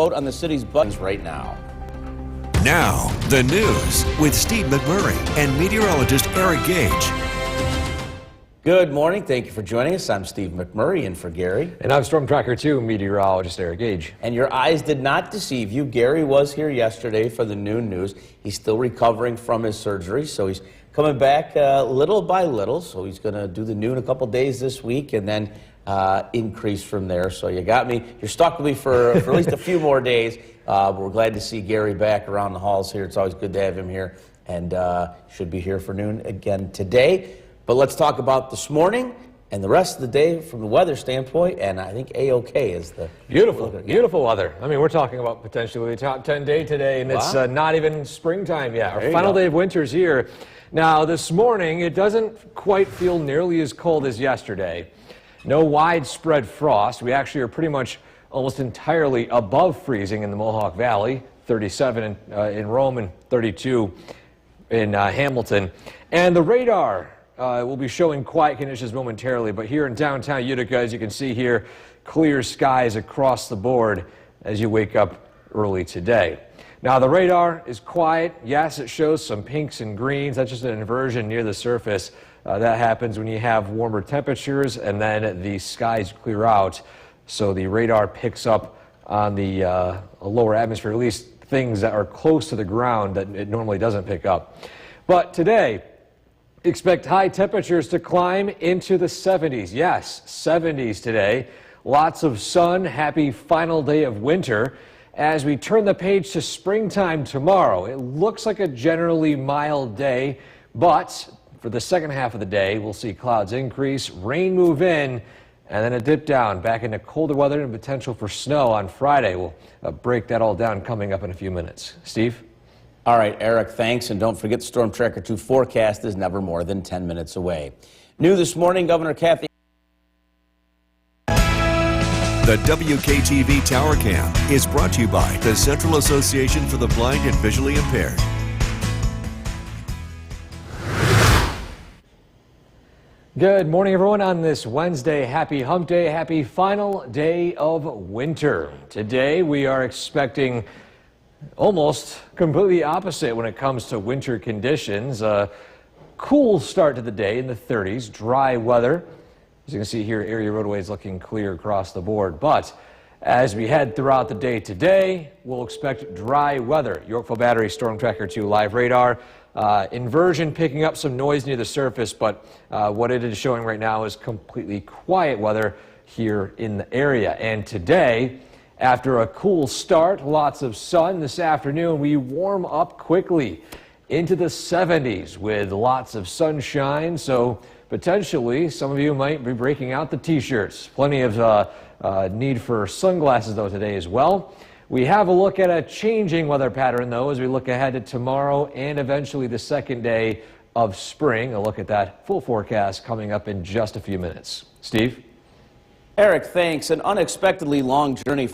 Vote on the city's buttons right now. Now, the news with Steve McMurray and meteorologist Eric Gage. Good morning. Thank you for joining us. I'm Steve McMurray in for Gary. And I'm Storm Tracker 2 meteorologist Eric Gage. And your eyes did not deceive you. Gary was here yesterday for the noon news. He's still recovering from his surgery, so he's coming back little by little. So he's going to do the noon a couple days this week and then increase from there. So you got me. You're stuck with me for at least a few more days. We're glad to see Gary back around the halls here. It's always good to have him here, and should be here for noon again today. But let's talk about this morning and the rest of the day from the weather standpoint, and I think A-OK is the... Beautiful weather. I mean, we're talking about potentially a top 10 day today, and it's not even springtime yet. Our final day of winter's here. Now, this morning, it doesn't quite feel nearly as cold as yesterday. No widespread frost. We actually are pretty much almost entirely above freezing in the Mohawk Valley, 37 in Rome and 32 in Hamilton. And the radar will be showing quiet conditions momentarily, but here in downtown Utica, as you can see here, clear skies across the board as you wake up early today. Now, the radar is quiet. Yes, it shows some pinks and greens. That's just an inversion near the surface. That happens when you have warmer temperatures and then the skies clear out. So the radar picks up on the lower atmosphere, at least things that are close to the ground that it normally doesn't pick up. But today, expect high temperatures to climb into the 70s. Yes, 70s today. Lots of sun. Happy final day of winter. As we turn the page to springtime tomorrow, it looks like a generally mild day, but for the second half of the day, we'll see clouds increase, rain move in, and then a dip down back into colder weather and potential for snow on Friday. We'll break that all down coming up in a few minutes. Steve? All right, Eric, thanks. And don't forget, Storm Tracker 2 forecast is never more than 10 minutes away. New this morning, Governor Kathy. The WKTV Tower Cam is brought to you by the Central Association for the Blind and Visually Impaired. Good morning, everyone. On this Wednesday, happy hump day, happy final day of winter. Today, we are expecting almost completely opposite when it comes to winter conditions. A cool start to the day in the 30s, dry weather. As you can see here, area roadways looking clear across the board. But as we head throughout the day today, we'll expect dry weather. Yorkville Battery Storm Tracker 2 live radar. Inversion picking up some noise near the surface, but what it is showing right now is completely quiet weather here in the area. And today, after a cool start, lots of sun this afternoon, we warm up quickly into the 70s with lots of sunshine. So potentially, some of you might be breaking out the t-shirts. Plenty of need for sunglasses, though, today as well. We have a look at a changing weather pattern, though, as we look ahead to tomorrow and eventually the second day of spring. A look at that full forecast coming up in just a few minutes. Steve? Eric, thanks. An unexpectedly long journey.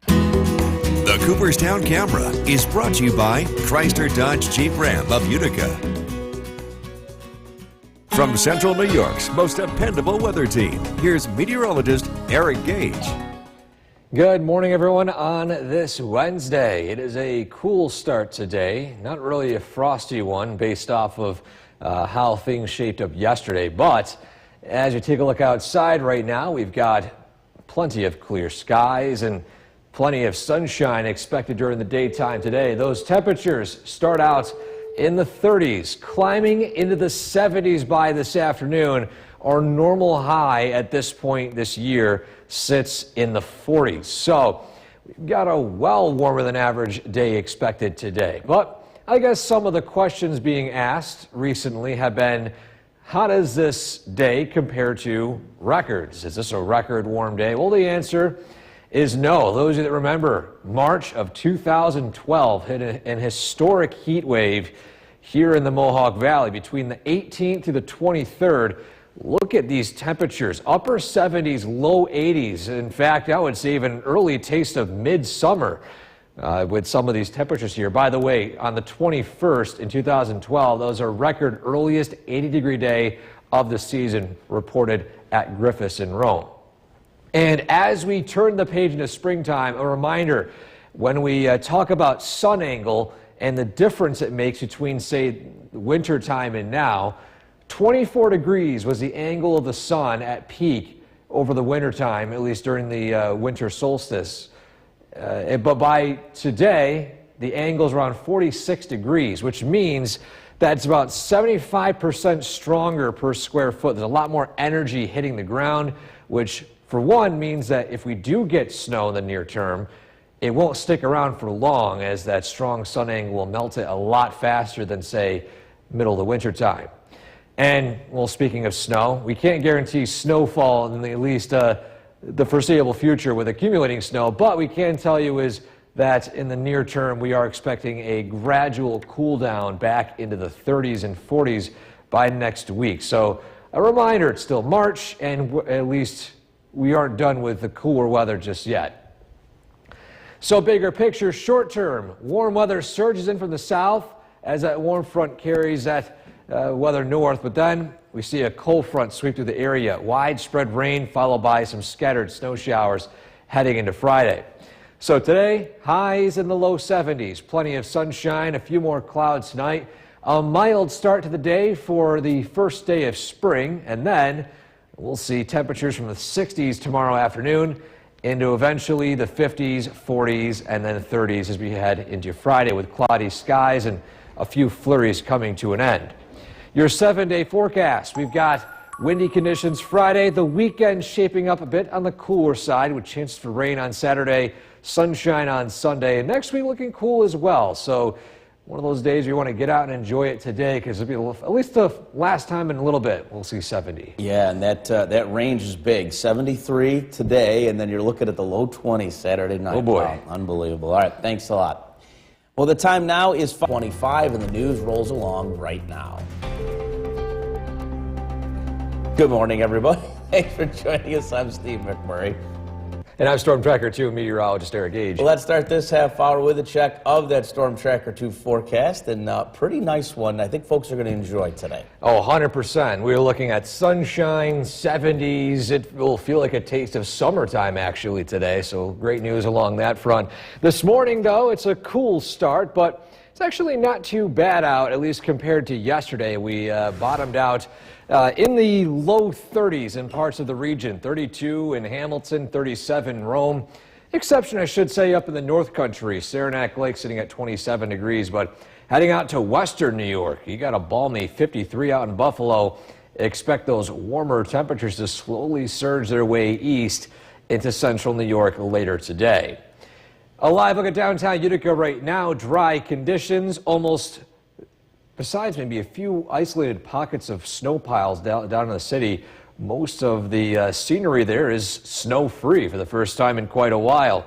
The Cooperstown Camera is brought to you by Chrysler Dodge Jeep Ram of Utica. From Central New York's most dependable weather team, here's meteorologist Eric Gage. Good morning, everyone. On this Wednesday, it is a cool start today. Not really a frosty one based off of how things shaped up yesterday. But as you take a look outside right now, we've got plenty of clear skies and plenty of sunshine expected during the daytime today. Those temperatures start out in the 30s, climbing into the 70s by this afternoon. Our normal high at this point this year sits in the 40s. So we've got a well warmer than average day expected today. But I guess some of the questions being asked recently have been, how does this day compare to records? Is this a record warm day? Well, the answer is no. Those of you that remember, March of 2012 hit an historic heat wave here in the Mohawk Valley between the 18th to the 23rd. Look at these temperatures, upper 70s, low 80s. In fact, I would say even an early taste of midsummer. with some of these temperatures here. By the way, on the 21st in 2012, that was our record earliest 80-degree day of the season reported at Griffiths in Rome. And as we turn the page into springtime, a reminder, when we talk about sun angle and the difference it makes between, say, winter time and now, 24 degrees was the angle of the sun at peak over the winter time, at least during the winter solstice. But by today, the angle is around 46 degrees, which means that it's about 75% stronger per square foot. There's a lot more energy hitting the ground, which for one means that if we do get snow in the near term, it won't stick around for long, as that strong sun angle will melt it a lot faster than, say, middle of the winter time. And, well, speaking of snow, we can't guarantee snowfall in at least the foreseeable future with accumulating snow, but we can tell you is that in the near term, we are expecting a gradual cool down back into the 30s and 40s by next week. So a reminder, it's still March, and at least we aren't done with the cooler weather just yet. So bigger picture, short term, warm weather surges in from the south as that warm front carries that weather north, but then we see a cold front sweep through the area. Widespread rain followed by some scattered snow showers heading into Friday. So today, highs in the low 70s, plenty of sunshine, a few more clouds tonight. A mild start to the day for the first day of spring, and then we'll see temperatures from the 60s tomorrow afternoon into eventually the 50s, 40s, and then 30s as we head into Friday with cloudy skies and a few flurries coming to an end. Your 7-day forecast, we've got windy conditions Friday, the weekend shaping up a bit on the cooler side with chances for rain on Saturday, sunshine on Sunday, and next week looking cool as well. So one of those days you want to get out and enjoy it today, because it'll be at least the last time in a little bit we'll see 70. Yeah, and that range is big. 73 today, and then you're looking at the low 20s Saturday night. Oh boy. Wow, unbelievable. All right, thanks a lot. Well, the time now is 5:25, and the news rolls along right now. Good morning, everybody. Thanks for joining us. I'm Steve McMurray. And I'm Storm Tracker 2 meteorologist Eric Gage. Well, let's start this half hour with a check of that Storm Tracker 2 forecast, and a pretty nice one I think folks are going to enjoy today. Oh, 100%. We're looking at sunshine, 70s. It will feel like a taste of summertime actually today, so great news along that front. This morning, though, it's a cool start, but it's actually not too bad out, at least compared to yesterday. We bottomed out in the low 30s in parts of the region, 32 in Hamilton, 37 in Rome. Exception, I should say, up in the North Country, Saranac Lake sitting at 27 degrees, but heading out to western New York, you got a balmy 53 out in Buffalo. Expect those warmer temperatures to slowly surge their way east into central New York later today. A live look at downtown Utica right now, dry conditions, almost besides maybe a few isolated pockets of snow piles down in the city, most of the scenery there is snow-free for the first time in quite a while.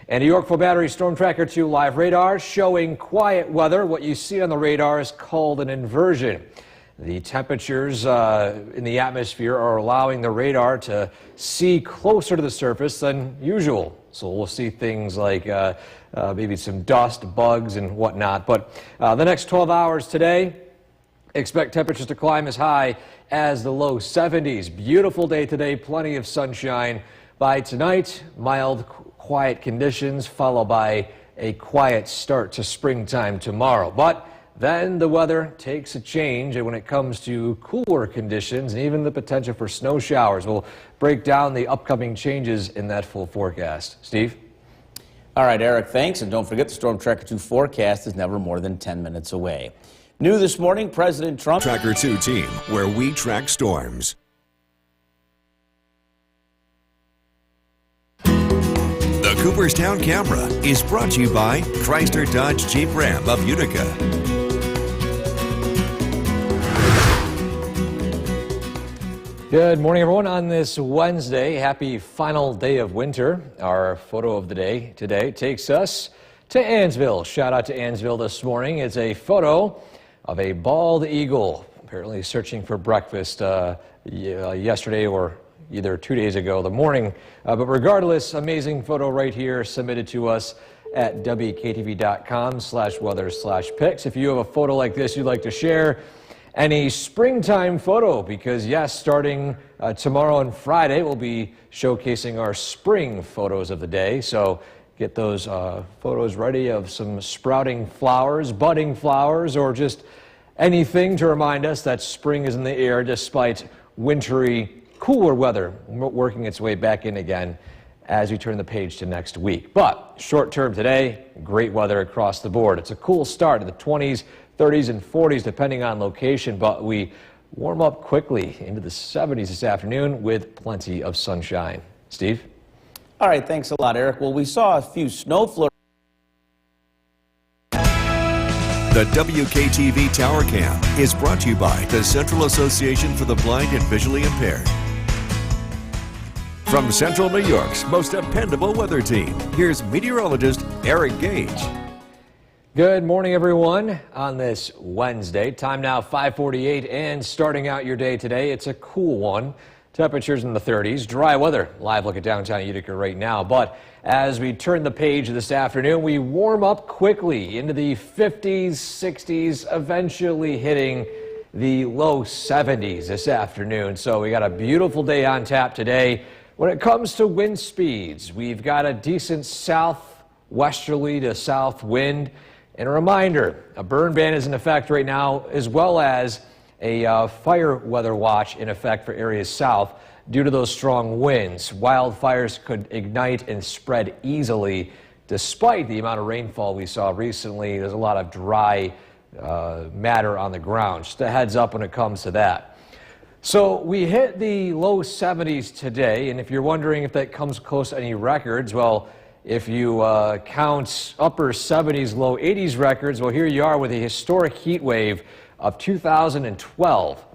And a Yorkville Battery Storm Tracker 2 live radar showing quiet weather. What you see on the radar is called an inversion. The temperatures in the atmosphere are allowing the radar to see closer to the surface than usual. So we'll see things like maybe some dust, bugs, and whatnot. But the next 12 hours today, expect temperatures to climb as high as the low 70s. Beautiful day today, plenty of sunshine. By tonight, mild, quiet conditions, followed by a quiet start to springtime tomorrow. But then the weather takes a change when it comes to cooler conditions and even the potential for snow showers. We'll break down the upcoming changes in that full forecast. Steve? All right, Eric, thanks. And don't forget, the Storm Tracker 2 forecast is never more than 10 minutes away. New this morning, President Trump. Tracker 2 team, where we track storms. The Cooperstown Camera is brought to you by Chrysler Dodge Jeep Ram of Utica. Good morning, everyone. On this Wednesday, happy final day of winter. Our photo of the day today takes us to Ansville. Shout out to Ansville this morning. It's a photo of a bald eagle, apparently searching for breakfast yesterday or either 2 days ago, the morning. But regardless, amazing photo right here submitted to us at WKTV.com/weather/pics. If you have a photo like this you'd like to share, any springtime photo because, yes, starting tomorrow and Friday, we'll be showcasing our spring photos of the day. So get those photos ready of some sprouting flowers, budding flowers, or just anything to remind us that spring is in the air despite wintry, cooler weather working its way back in again as we turn the page to next week. But short term today, great weather across the board. It's a cool start in the 20s, 30s, and 40s depending on location, but we warm up quickly into the 70s this afternoon with plenty of sunshine. Steve? All right, thanks a lot, Eric. Well, we saw a few snow flurries. The WKTV Tower Cam is brought to you by the Central Association for the Blind and Visually Impaired. From Central New York's most dependable weather team, here's meteorologist Eric Gage. Good morning, everyone, on this Wednesday. Time now 5:48, and starting out your day today, it's a cool one. Temperatures in the 30s, dry weather. Live look at downtown Utica right now. But as we turn the page this afternoon, we warm up quickly into the 50s, 60s, eventually hitting the low 70s this afternoon. So we got a beautiful day on tap today. When it comes to wind speeds, we've got a decent southwesterly to south wind. And a reminder, a burn ban is in effect right now, as well as a fire weather watch in effect for areas south due to those strong winds. Wildfires could ignite and spread easily despite the amount of rainfall we saw recently. There's a lot of dry matter on the ground. Just a heads up when it comes to that. So we hit the low 70s today, and if you're wondering if that comes close to any records, well, if you count upper 70s, low 80s records, well, here you are with a historic heat wave of 2012.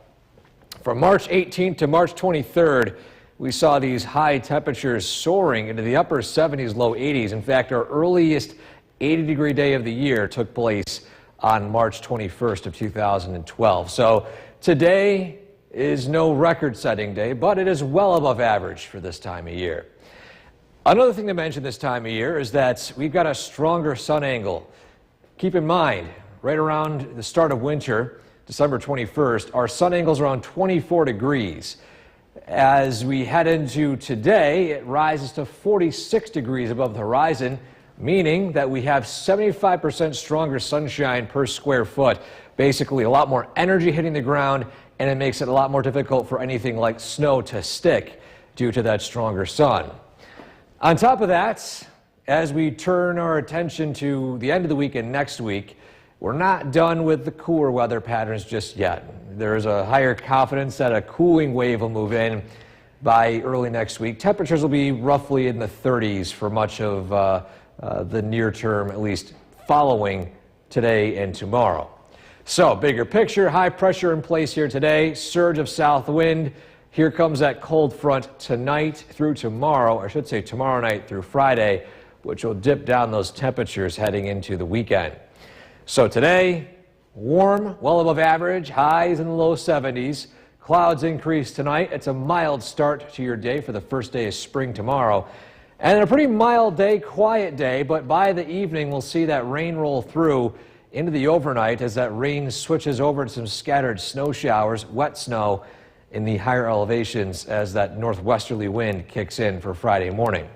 From March 18th to March 23rd, we saw these high temperatures soaring into the upper 70s, low 80s. In fact, our earliest 80-degree day of the year took place on March 21st of 2012. So today is no record-setting day, but it is well above average for this time of year. Another thing to mention this time of year is that we've got a stronger sun angle. Keep in mind, right around the start of winter, December 21st, our sun angle's around 24 degrees. As we head into today, it rises to 46 degrees above the horizon, meaning that we have 75% stronger sunshine per square foot. Basically, a lot more energy hitting the ground, and it makes it a lot more difficult for anything like snow to stick due to that stronger sun. On top of that, as we turn our attention to the end of the week and next week, we're not done with the cooler weather patterns just yet. There's a higher confidence that a cooling wave will move in by early next week. Temperatures will be roughly in the 30s for much of the near term, at least following today and tomorrow. So, bigger picture, high pressure in place here today, surge of south wind. Here comes that cold front tonight through tomorrow, or I should say tomorrow night through Friday, which will dip down those temperatures heading into the weekend. So today, warm, well above average, highs in the low 70s. Clouds increase tonight. It's a mild start to your day for the first day of spring tomorrow. And a pretty mild day, quiet day, but by the evening we'll see that rain roll through into the overnight as that rain switches over to some scattered snow showers, wet snow in the higher elevations as that northwesterly wind kicks in for Friday morning.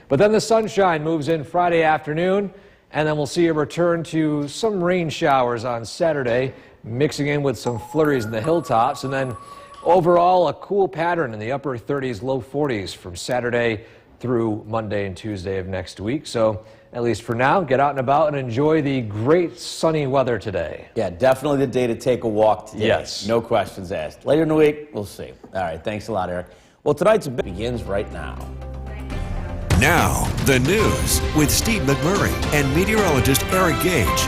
But then the sunshine moves in Friday afternoon, and then we'll see a return to some rain showers on Saturday, mixing in with some flurries in the hilltops, and then overall a cool pattern in the upper 30s, low 40s from Saturday through Monday and Tuesday of next week. So at least for now, get out and about and enjoy the great sunny weather today. Yeah, definitely the day to take a walk today. Yes. No questions asked. Later in the week, we'll see. All right, thanks a lot, Eric. Well, tonight's begins right now. Now, the news with Steve McMurray and meteorologist Eric Gage.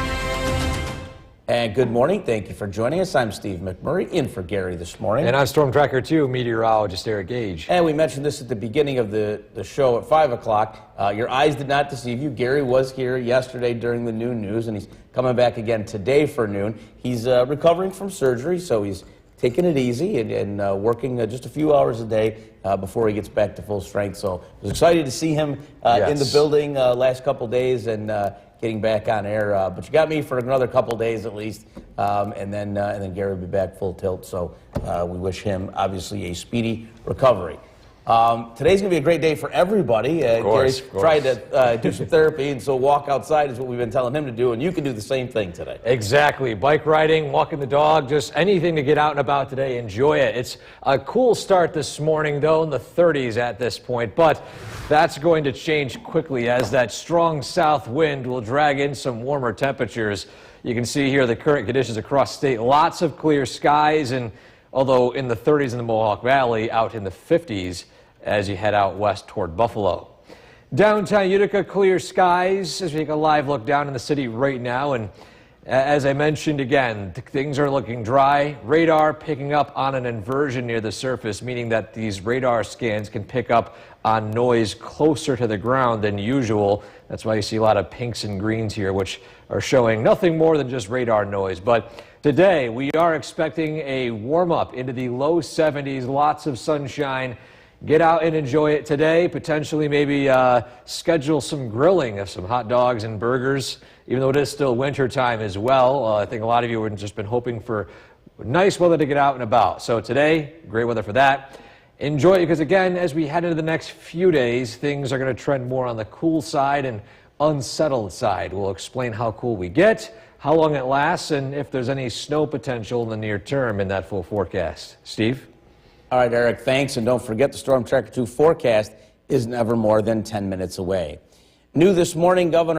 And good morning. Thank you for joining us. I'm Steve McMurray, in for Gary this morning. And I'm Storm Tracker 2 meteorologist Eric Gage. And we mentioned this at the beginning of the show at 5 o'clock. Your eyes did not deceive you. Gary was here yesterday during the noon news, and he's coming back again today for noon. He's recovering from surgery, so he's taking it easy and working just a few hours a day before he gets back to full strength. So I was excited to see him in the building last couple days and getting back on air. But you got me for another couple days at least, and then Gary will be back full tilt. So we wish him obviously a speedy recovery. Today's going to be a great day for everybody. Gary's tried to do some therapy, and so walk outside is what we've been telling him to do, and you can do the same thing today. Exactly. Bike riding, walking the dog, just anything to get out and about today. Enjoy it. It's a cool start this morning, though, in the 30s at this point, but that's going to change quickly as that strong south wind will drag in some warmer temperatures. You can see here the current conditions across state. Lots of clear skies, and although in the 30s in the Mohawk Valley, out in the 50s as you head out west toward Buffalo. Downtown Utica, clear skies as we take a live look down in the city right now. And as I mentioned again, things are looking dry. Radar picking up on an inversion near the surface, meaning that these radar scans can pick up on noise closer to the ground than usual. That's why you see a lot of pinks and greens here, which are showing nothing more than just radar noise. But today, we are expecting a warm-up into the low 70s, lots of sunshine. Get out and enjoy it today. Potentially maybe schedule some grilling of some hot dogs and burgers, even though it is still winter time as well. I think a lot of you have just been hoping for nice weather to get out and about. So today, great weather for that. Enjoy it because, again, as we head into the next few days, things are going to trend more on the cool side and unsettled side. We'll explain how cool we get, how long it lasts, and if there's any snow potential in the near term in that full forecast. Steve? All right, Eric, thanks. And don't forget the Storm Tracker 2 forecast is never more than 10 minutes away. New this morning, Governor.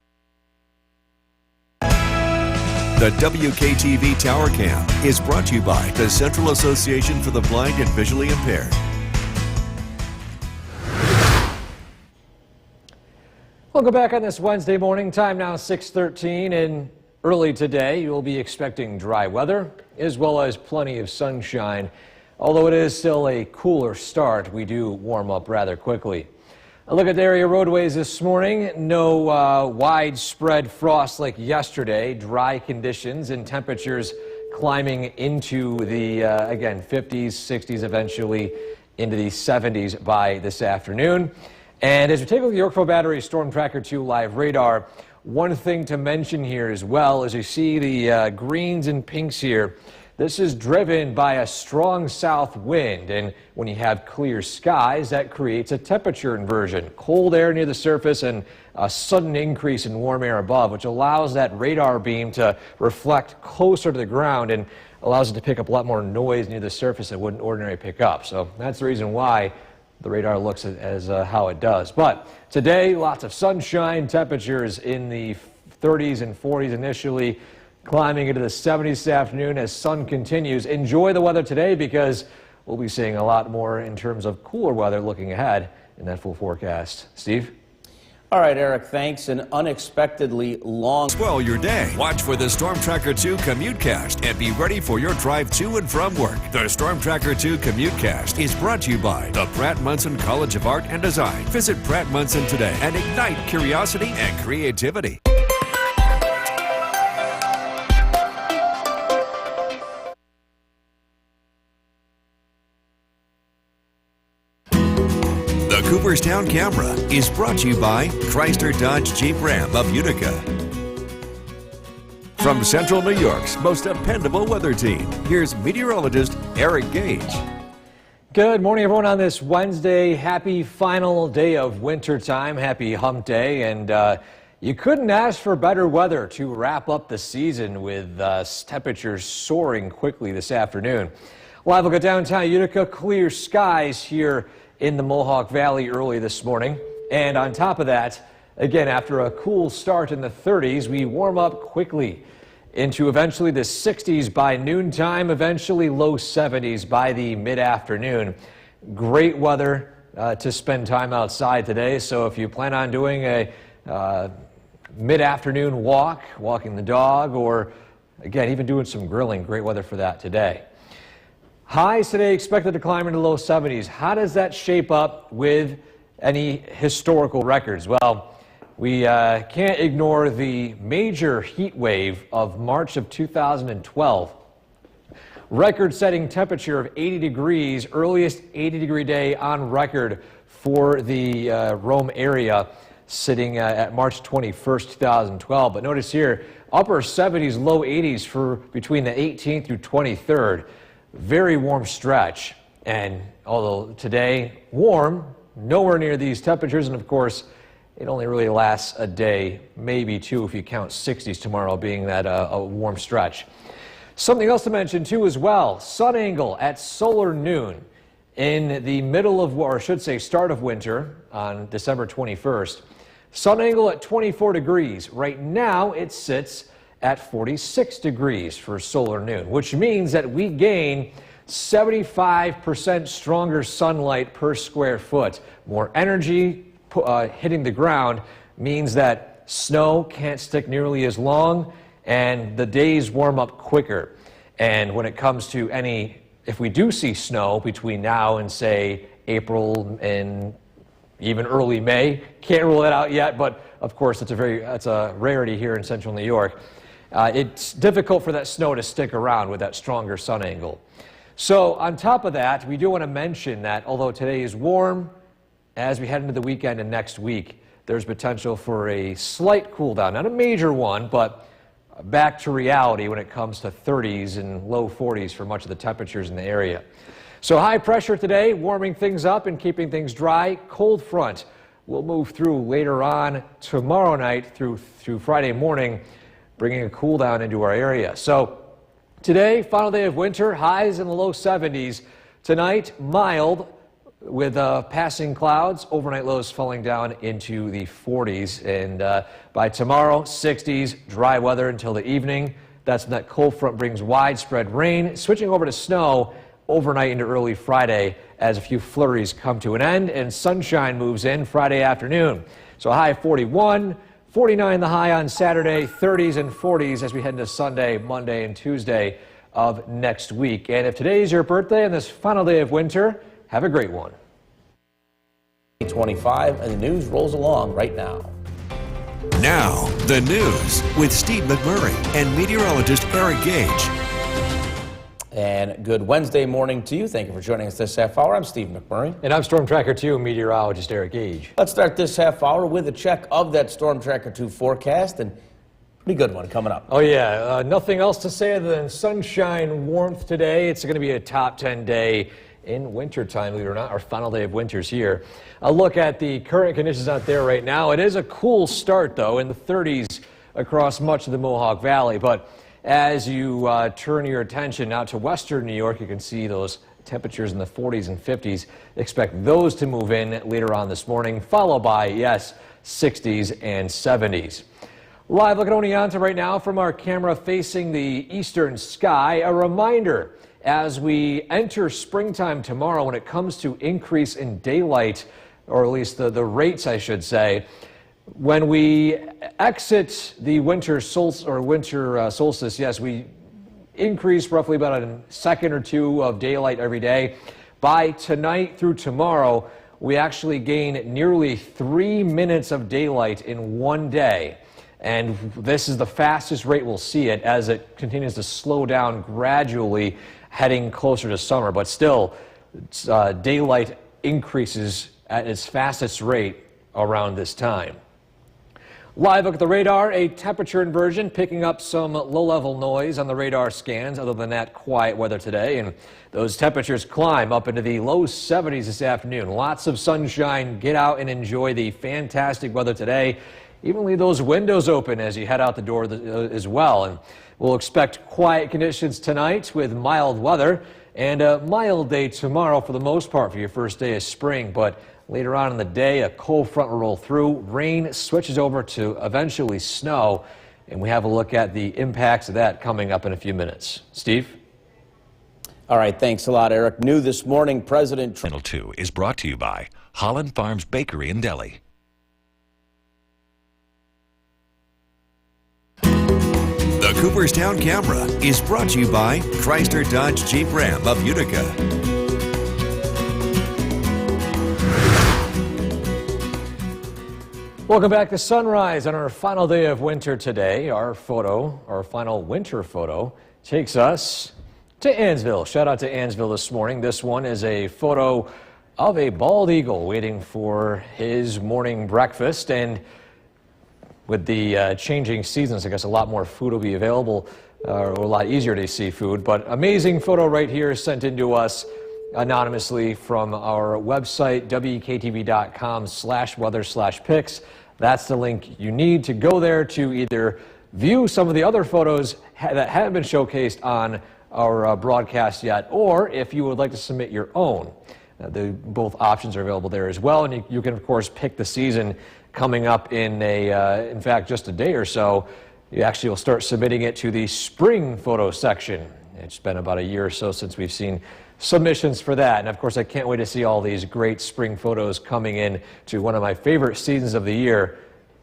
The WKTV Tower Cam is brought to you by the Central Association for the Blind and Visually Impaired. Welcome back on this Wednesday morning. Time now 6:13, and early today you'll be expecting dry weather as well as plenty of sunshine. Although it is still a cooler start, we do warm up rather quickly. A look at the area roadways this morning. No widespread frost like yesterday. Dry conditions and temperatures climbing into the, again, 50s, 60s, eventually into the 70s by this afternoon. And as we take a look at the Yorkville Battery Storm Tracker 2 live radar, one thing to mention here as well, as you see the greens and pinks here, this is driven by a strong south wind, and when you have clear skies, that creates a temperature inversion. Cold air near the surface and a sudden increase in warm air above, which allows that radar beam to reflect closer to the ground and allows it to pick up a lot more noise near the surface that wouldn't ordinarily pick up. So that's the reason why the radar looks as how it does. But today, lots of sunshine, temperatures in the 30s and 40s initially, climbing into the 70s this afternoon as sun continues. Enjoy the weather today because we'll be seeing a lot more in terms of cooler weather looking ahead in that full forecast. Steve? All right, Eric, thanks. An unexpectedly long... Spoil your day. Watch for the Storm Tracker 2 Commutecast and be ready for your drive to and from work. The Storm Tracker 2 Commutecast is brought to you by the Pratt Munson College of Art and Design. Visit Pratt Munson today and ignite curiosity and creativity. The Cooperstown Camera is brought to you by Chrysler Dodge Jeep Ram of Utica. From Central New York's most dependable weather team, here's meteorologist Eric Gage. Good morning, everyone, on this Wednesday. Happy final day of winter time. Happy hump day. And you couldn't ask for better weather to wrap up the season with temperatures soaring quickly this afternoon. Live look at downtown Utica, clear skies here in the Mohawk Valley early this morning. And on top of that, again, after a cool start in the 30s, we warm up quickly into eventually the 60s by noontime, eventually low 70s by the mid-afternoon. Great weather to spend time outside today. So if you plan on doing a mid-afternoon walk, walking the dog, or again, even doing some grilling, great weather for that today. Highs today expected to climb into low 70s. How does that shape up with any historical records? Well, we can't ignore the major heat wave of March of 2012. Record-setting temperature of 80 degrees, earliest 80-degree day on record for the Rome area. sitting at March 21st, 2012. But notice here, upper 70s, low 80s for between the 18th through 23rd. Very warm stretch. And although today warm, nowhere near these temperatures, and of course, it only really lasts a day, maybe two if you count 60s tomorrow being that a warm stretch. Something else to mention too as well, sun angle at solar noon in the middle of, or I should say start of winter on December 21st. Sun angle at 24 degrees. Right now it sits at 46 degrees for solar noon, which means that we gain 75% stronger sunlight per square foot. More energy hitting the ground means that snow can't stick nearly as long and the days warm up quicker. And when it comes to if we do see snow between now and say April and even early May, can't rule that out yet, but of course it's a rarity here in central New York. It's difficult for that snow to stick around with that stronger sun angle. So on top of that, we do want to mention that although today is warm, as we head into the weekend and next week, there's potential for a slight cool down, not a major one, but back to reality when it comes to 30s and low 40s for much of the temperatures in the area. So high pressure today, warming things up and keeping things dry. Cold front will move through later on tomorrow night through Friday morning, bringing a cool down into our area. So today, final day of winter, highs in the low 70s. Tonight, mild with passing clouds, overnight lows falling down into the 40s. And by tomorrow, 60s, dry weather until the evening. That's when that cold front brings widespread rain, switching over to snow overnight into early Friday as a few flurries come to an end and sunshine moves in Friday afternoon. So a high of 41, 49 the high on Saturday, 30s and 40s as we head into Sunday, Monday, and Tuesday of next week. And if today is your birthday and this final day of winter, have a great one. 25, and the news rolls along right now. Now, the news with Steve McMurray and meteorologist Eric Gage. And good Wednesday morning to you. Thank you for joining us this half hour. I'm Steve McMurray. And I'm Storm Tracker 2 meteorologist Eric Gage. Let's start this half hour with a check of that Storm Tracker 2 forecast, and pretty good one coming up. Oh yeah, nothing else to say other than sunshine, warmth today. It's going to be a top 10 day in wintertime, believe it or not, our final day of winter's here. A look at the current conditions out there right now. It is a cool start, though, in the 30s across much of the Mohawk Valley. But as you turn your attention out to western New York, you can see those temperatures in the 40s and 50s. Expect those to move in later on this morning, followed by, yes, 60s and 70s. Live look at Oneonta right now from our camera facing the eastern sky. A reminder, as we enter springtime tomorrow, when it comes to increase in daylight, or at least the rates, I should say, when we exit the winter solstice, yes, we increase roughly about a second or two of daylight every day. By tonight through tomorrow, we actually gain nearly 3 minutes of daylight in one day. And this is the fastest rate we'll see it as it continues to slow down gradually heading closer to summer. But still, daylight increases at its fastest rate around this time. Live look at the radar, a temperature inversion picking up some low-level noise on the radar scans. Other than that, quiet weather today, and those temperatures climb up into the low 70s this afternoon. Lots of sunshine. Get out and enjoy the fantastic weather today. Even leave those windows open as you head out the door as well. And we'll expect quiet conditions tonight with mild weather and a mild day tomorrow for the most part for your first day of spring. But later on in the day, a cold front will roll through. Rain switches over to eventually snow. And we have a look at the impacts of that coming up in a few minutes. Steve? All right, thanks a lot, Eric. New this morning, President Trump. Channel 2 is brought to you by Holland Farms Bakery in Delhi. The Cooperstown Camera is brought to you by Chrysler Dodge Jeep Ram of Utica. Welcome back to Sunrise on our final day of winter today. Our final winter photo, takes us to Annsville. Shout out to Annsville this morning. This one is a photo of a bald eagle waiting for his morning breakfast. And with the changing seasons, I guess a lot more food will be available, or a lot easier to see food. But amazing photo right here sent in to us anonymously from our website, wktv.com/weather/pics. That's the link you need to go there to either view some of the other photos that haven't been showcased on our broadcast yet, or if you would like to submit your own. Both options are available there as well, and you can of course pick the season coming up in in fact just a day or so. You actually will start submitting it to the spring photo section. It's been about a year or so since we've seen submissions for that, and of course I can't wait to see all these great spring photos coming in to one of my favorite seasons of the year,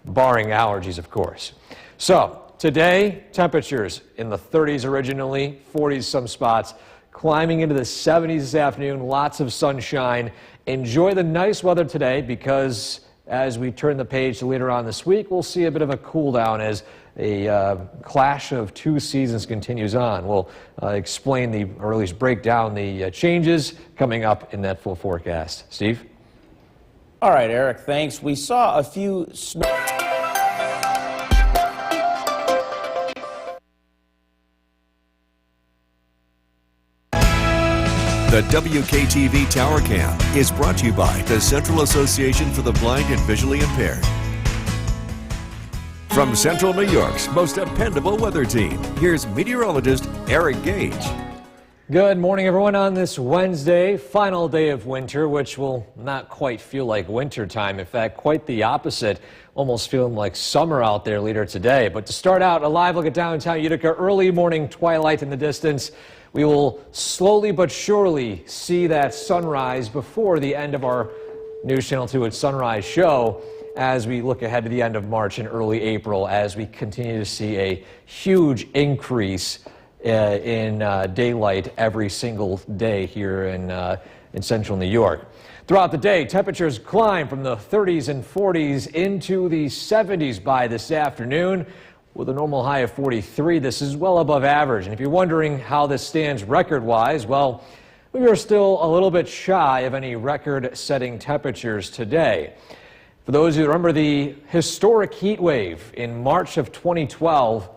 barring allergies of course. So today, temperatures in the 30s originally, 40s some spots, climbing into the 70s this afternoon, lots of sunshine. Enjoy the nice weather today, because as we turn the page to later on this week, we'll see a bit of a cool down as a clash of two seasons continues on. We'll explain or at least break down the changes coming up in that full forecast. Steve? All right, Eric, thanks. We saw a few snow. The WKTV Tower Cam is brought to you by the Central Association for the Blind and Visually Impaired. From Central New York's most dependable weather team, here's meteorologist Eric Gage. Good morning, everyone. On this Wednesday, final day of winter, which will not quite feel like winter time. In fact, quite the opposite. Almost feeling like summer out there later today. But to start out, a live look at downtown Utica, early morning twilight in the distance. We will slowly but surely see that sunrise before the end of our News Channel 2 at Sunrise show, as we look ahead to the end of March and early April, as we continue to see a huge increase in daylight every single day here in central New York. Throughout the day, temperatures climb from the 30s and 40s into the 70s by this afternoon. With a normal high of 43, this is well above average. And if you're wondering how this stands record-wise, well, we are still a little bit shy of any record-setting temperatures today. For those who remember the historic heat wave in March of 2012,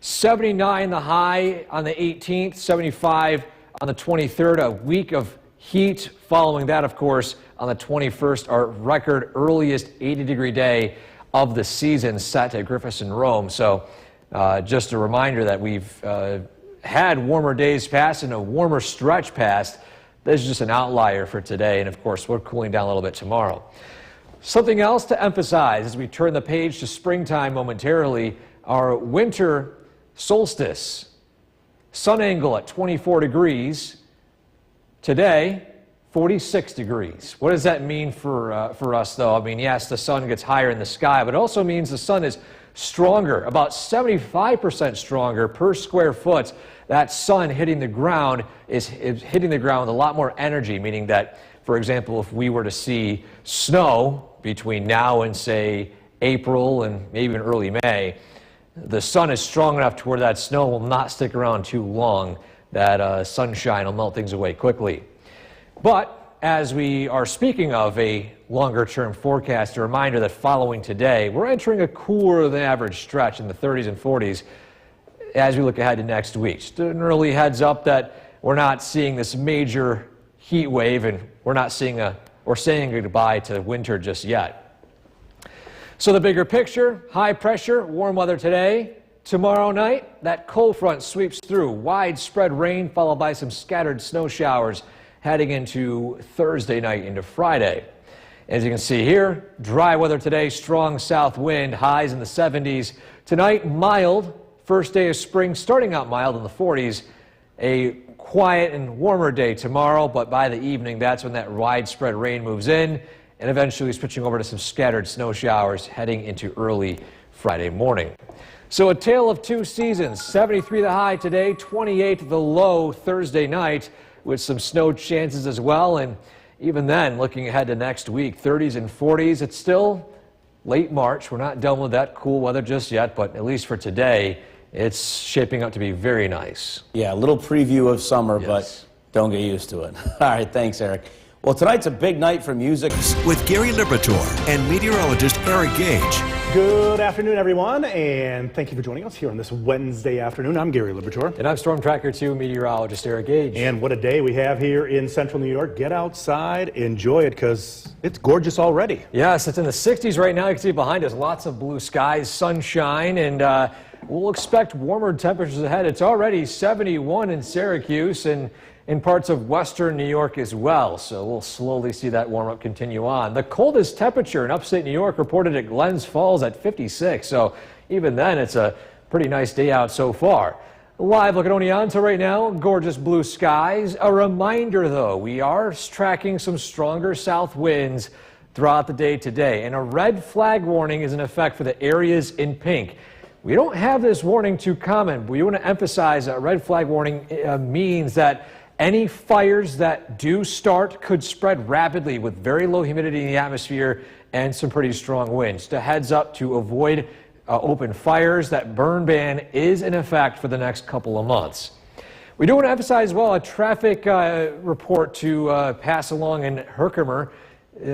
79 the high on the 18th, 75 on the 23rd, a week of heat. Following that, of course, on the 21st, our record earliest 80-degree day of the season set at Griffiths and Rome. So just a reminder that we've had warmer days past and a warmer stretch past. This is just an outlier for today, and of course we're cooling down a little bit tomorrow. Something else to emphasize as we turn the page to springtime momentarily, our winter solstice. Sun angle at 24 degrees. Today, 46 degrees. What does that mean for us, though? I mean, yes, the sun gets higher in the sky, but it also means the sun is stronger, about 75% stronger per square foot. That sun hitting the ground is hitting the ground with a lot more energy, meaning that, for example, if we were to see snow between now and, say, April and maybe even early May, the sun is strong enough to where that snow will not stick around too long. That sunshine will melt things away quickly. But as we are speaking of a longer-term forecast, a reminder that following today, we're entering a cooler than average stretch in the 30s and 40s as we look ahead to next week. Just an early heads up that we're not seeing this major heat wave, and we're not seeing or saying goodbye to winter just yet. So the bigger picture, high pressure, warm weather today. Tomorrow night, that cold front sweeps through. Widespread rain followed by some scattered snow showers heading into Thursday night into Friday. As you can see here, dry weather today, strong south wind, highs in the 70s. Tonight, mild, first day of spring, starting out mild in the 40s. A quiet and warmer day tomorrow, but by the evening, that's when that widespread rain moves in, and eventually switching over to some scattered snow showers heading into early Friday morning. So a tale of two seasons, 73 the high today, 28 the low Thursday night, with some snow chances as well. And even then, looking ahead to next week, 30s and 40s, it's still late March. We're not done with that cool weather just yet, but at least for today, it's shaping up to be very nice. Yeah, a little preview of summer, Yes. but don't get used to it. All right, thanks, Eric. Well, tonight's a big night for music. With Gary Liberatore and meteorologist Eric Gage. Good afternoon, everyone, and thank you for joining us here on this Wednesday afternoon. I'm Gary Liberatore. And I'm Storm Tracker 2 meteorologist Eric Gage. And what a day we have here in central New York. Get outside, enjoy it, because it's gorgeous already. Yes, it's in the 60s right now. You can see behind us lots of blue skies, sunshine, and we'll expect warmer temperatures ahead. It's already 71 in Syracuse and in parts of western New York as well, so we'll slowly see that warm up continue on. The coldest temperature in upstate New York reported at Glens Falls at 56, so even then it's a pretty nice day out so far. Live look at Oneonta right now, gorgeous blue skies. A reminder though, we are tracking some stronger south winds throughout the day today, and a red flag warning is in effect for the areas in pink. We don't have this warning too common, but we want to emphasize that a red flag warning means that any fires that do start could spread rapidly with very low humidity in the atmosphere and some pretty strong winds. Just a heads up to avoid open fires. That burn ban is in effect for the next couple of months. We do want to emphasize as well a traffic report to pass along in Herkimer.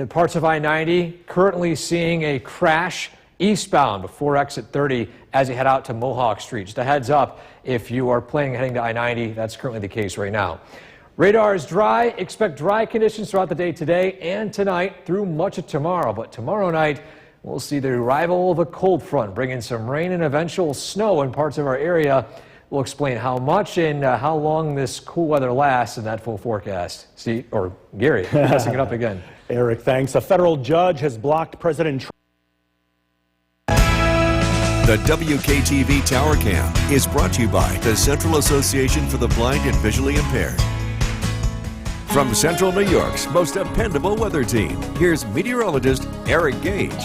Parts of I-90 currently seeing a crash eastbound before exit 30 as you head out to Mohawk Street. Just a heads up if you are planning heading to I-90, that's currently the case right now. Radar is dry. Expect dry conditions throughout the day today and tonight through much of tomorrow. But tomorrow night, we'll see the arrival of a cold front, bringing some rain and eventual snow in parts of our area. We'll explain how much and how long this cool weather lasts in that full forecast. Gary, messing it up again. Eric, thanks. A federal judge has blocked President Trump. The WKTV Tower Cam is brought to you by the Central Association for the Blind and Visually Impaired. From Central New York's most dependable weather team, here's meteorologist Eric Gage.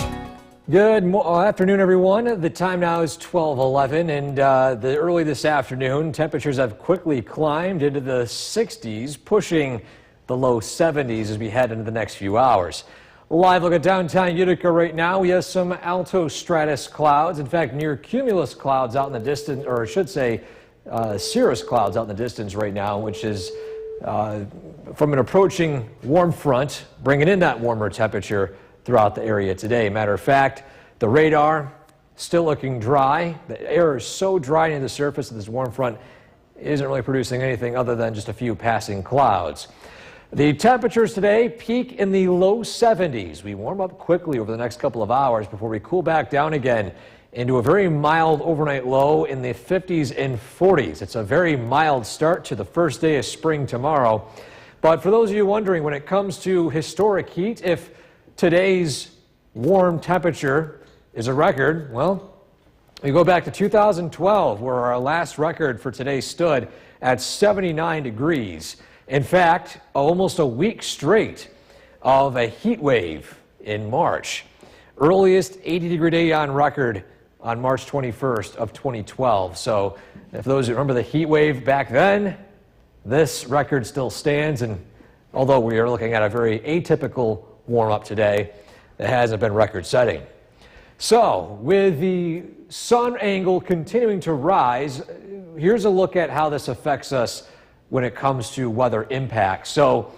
Good afternoon, everyone. The time now is 12:11, and early this afternoon, temperatures have quickly climbed into the 60s, pushing the low 70s as we head into the next few hours. Live look at downtown Utica right now. We have some altostratus clouds. In fact, near cumulus clouds out in the distance, or I should say cirrus clouds out in the distance right now, which is from an approaching warm front, bringing in that warmer temperature throughout the area today. Matter of fact, the radar still looking dry. The air is so dry near the surface that this warm front isn't really producing anything other than just a few passing clouds. The temperatures today peak in the low 70s. We warm up quickly over the next couple of hours before we cool back down again into a very mild overnight low in the 50s and 40s. It's a very mild start to the first day of spring tomorrow. But for those of you wondering, when it comes to historic heat, if today's warm temperature is a record, well, we go back to 2012, where our last record for today stood at 79 degrees. In fact, almost a week straight of a heat wave in March. Earliest 80-degree day on record on March 21st of 2012. So if those who remember the heat wave back then, this record still stands. And although we are looking at a very atypical warm-up today, it hasn't been record-setting. So with the sun angle continuing to rise, here's a look at how this affects us when it comes to weather impacts. So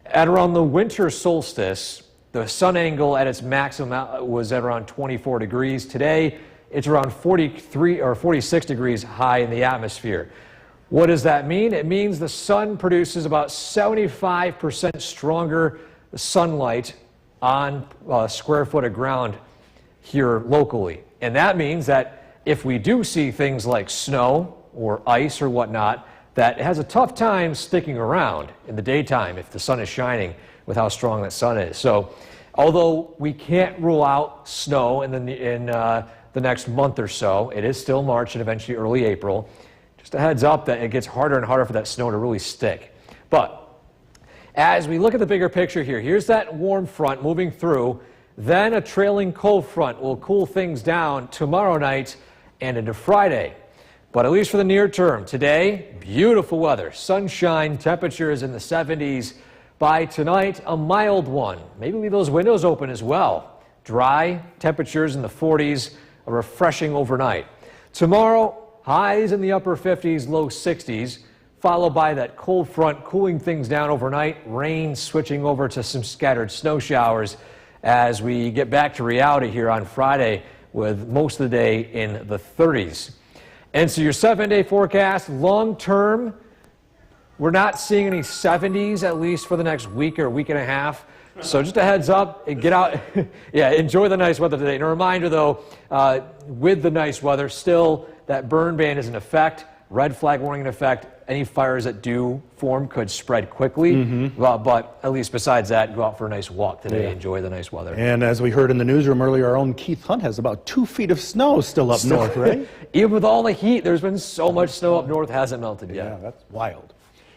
at around the winter solstice, the sun angle at its maximum was at around 24 degrees. Today, it's around 43 or 46 degrees high in the atmosphere. What does that mean? It means the sun produces about 75% stronger sunlight on a square foot of ground here locally. And that means that if we do see things like snow or ice or whatnot, that has a tough time sticking around in the daytime if the sun is shining with how strong that sun is. So although we can't rule out snow in the next month or so, it is still March and eventually early April. Just a heads up that it gets harder and harder for that snow to really stick. But as we look at the bigger picture here, here's that warm front moving through. Then a trailing cold front will cool things down tomorrow night and into Friday. But at least for the near term, today, beautiful weather, sunshine, temperatures in the 70s. By tonight, a mild one. Maybe leave those windows open as well. Dry, temperatures in the 40s, a refreshing overnight. Tomorrow, highs in the upper 50s, low 60s. followed by that cold front cooling things down overnight, rain switching over to some scattered snow showers as we get back to reality here on Friday with most of the day in the 30s. And so your 7-day forecast, long term, we're not seeing any 70s, at least for the next week or week and a half. So just a heads up, and get out. Yeah, enjoy the nice weather today. And a reminder, though, with the nice weather, still that burn ban is in effect, red flag warning in effect. Any fires that do form could spread quickly. But at least besides that, go out for a nice walk today. Enjoy the nice weather. And as we heard in the newsroom earlier, our own Keith Hunt has about 2 feet of snow still up north, right? Even with all the heat, there's been so much snow up north, hasn't melted yet. Yeah, that's wild.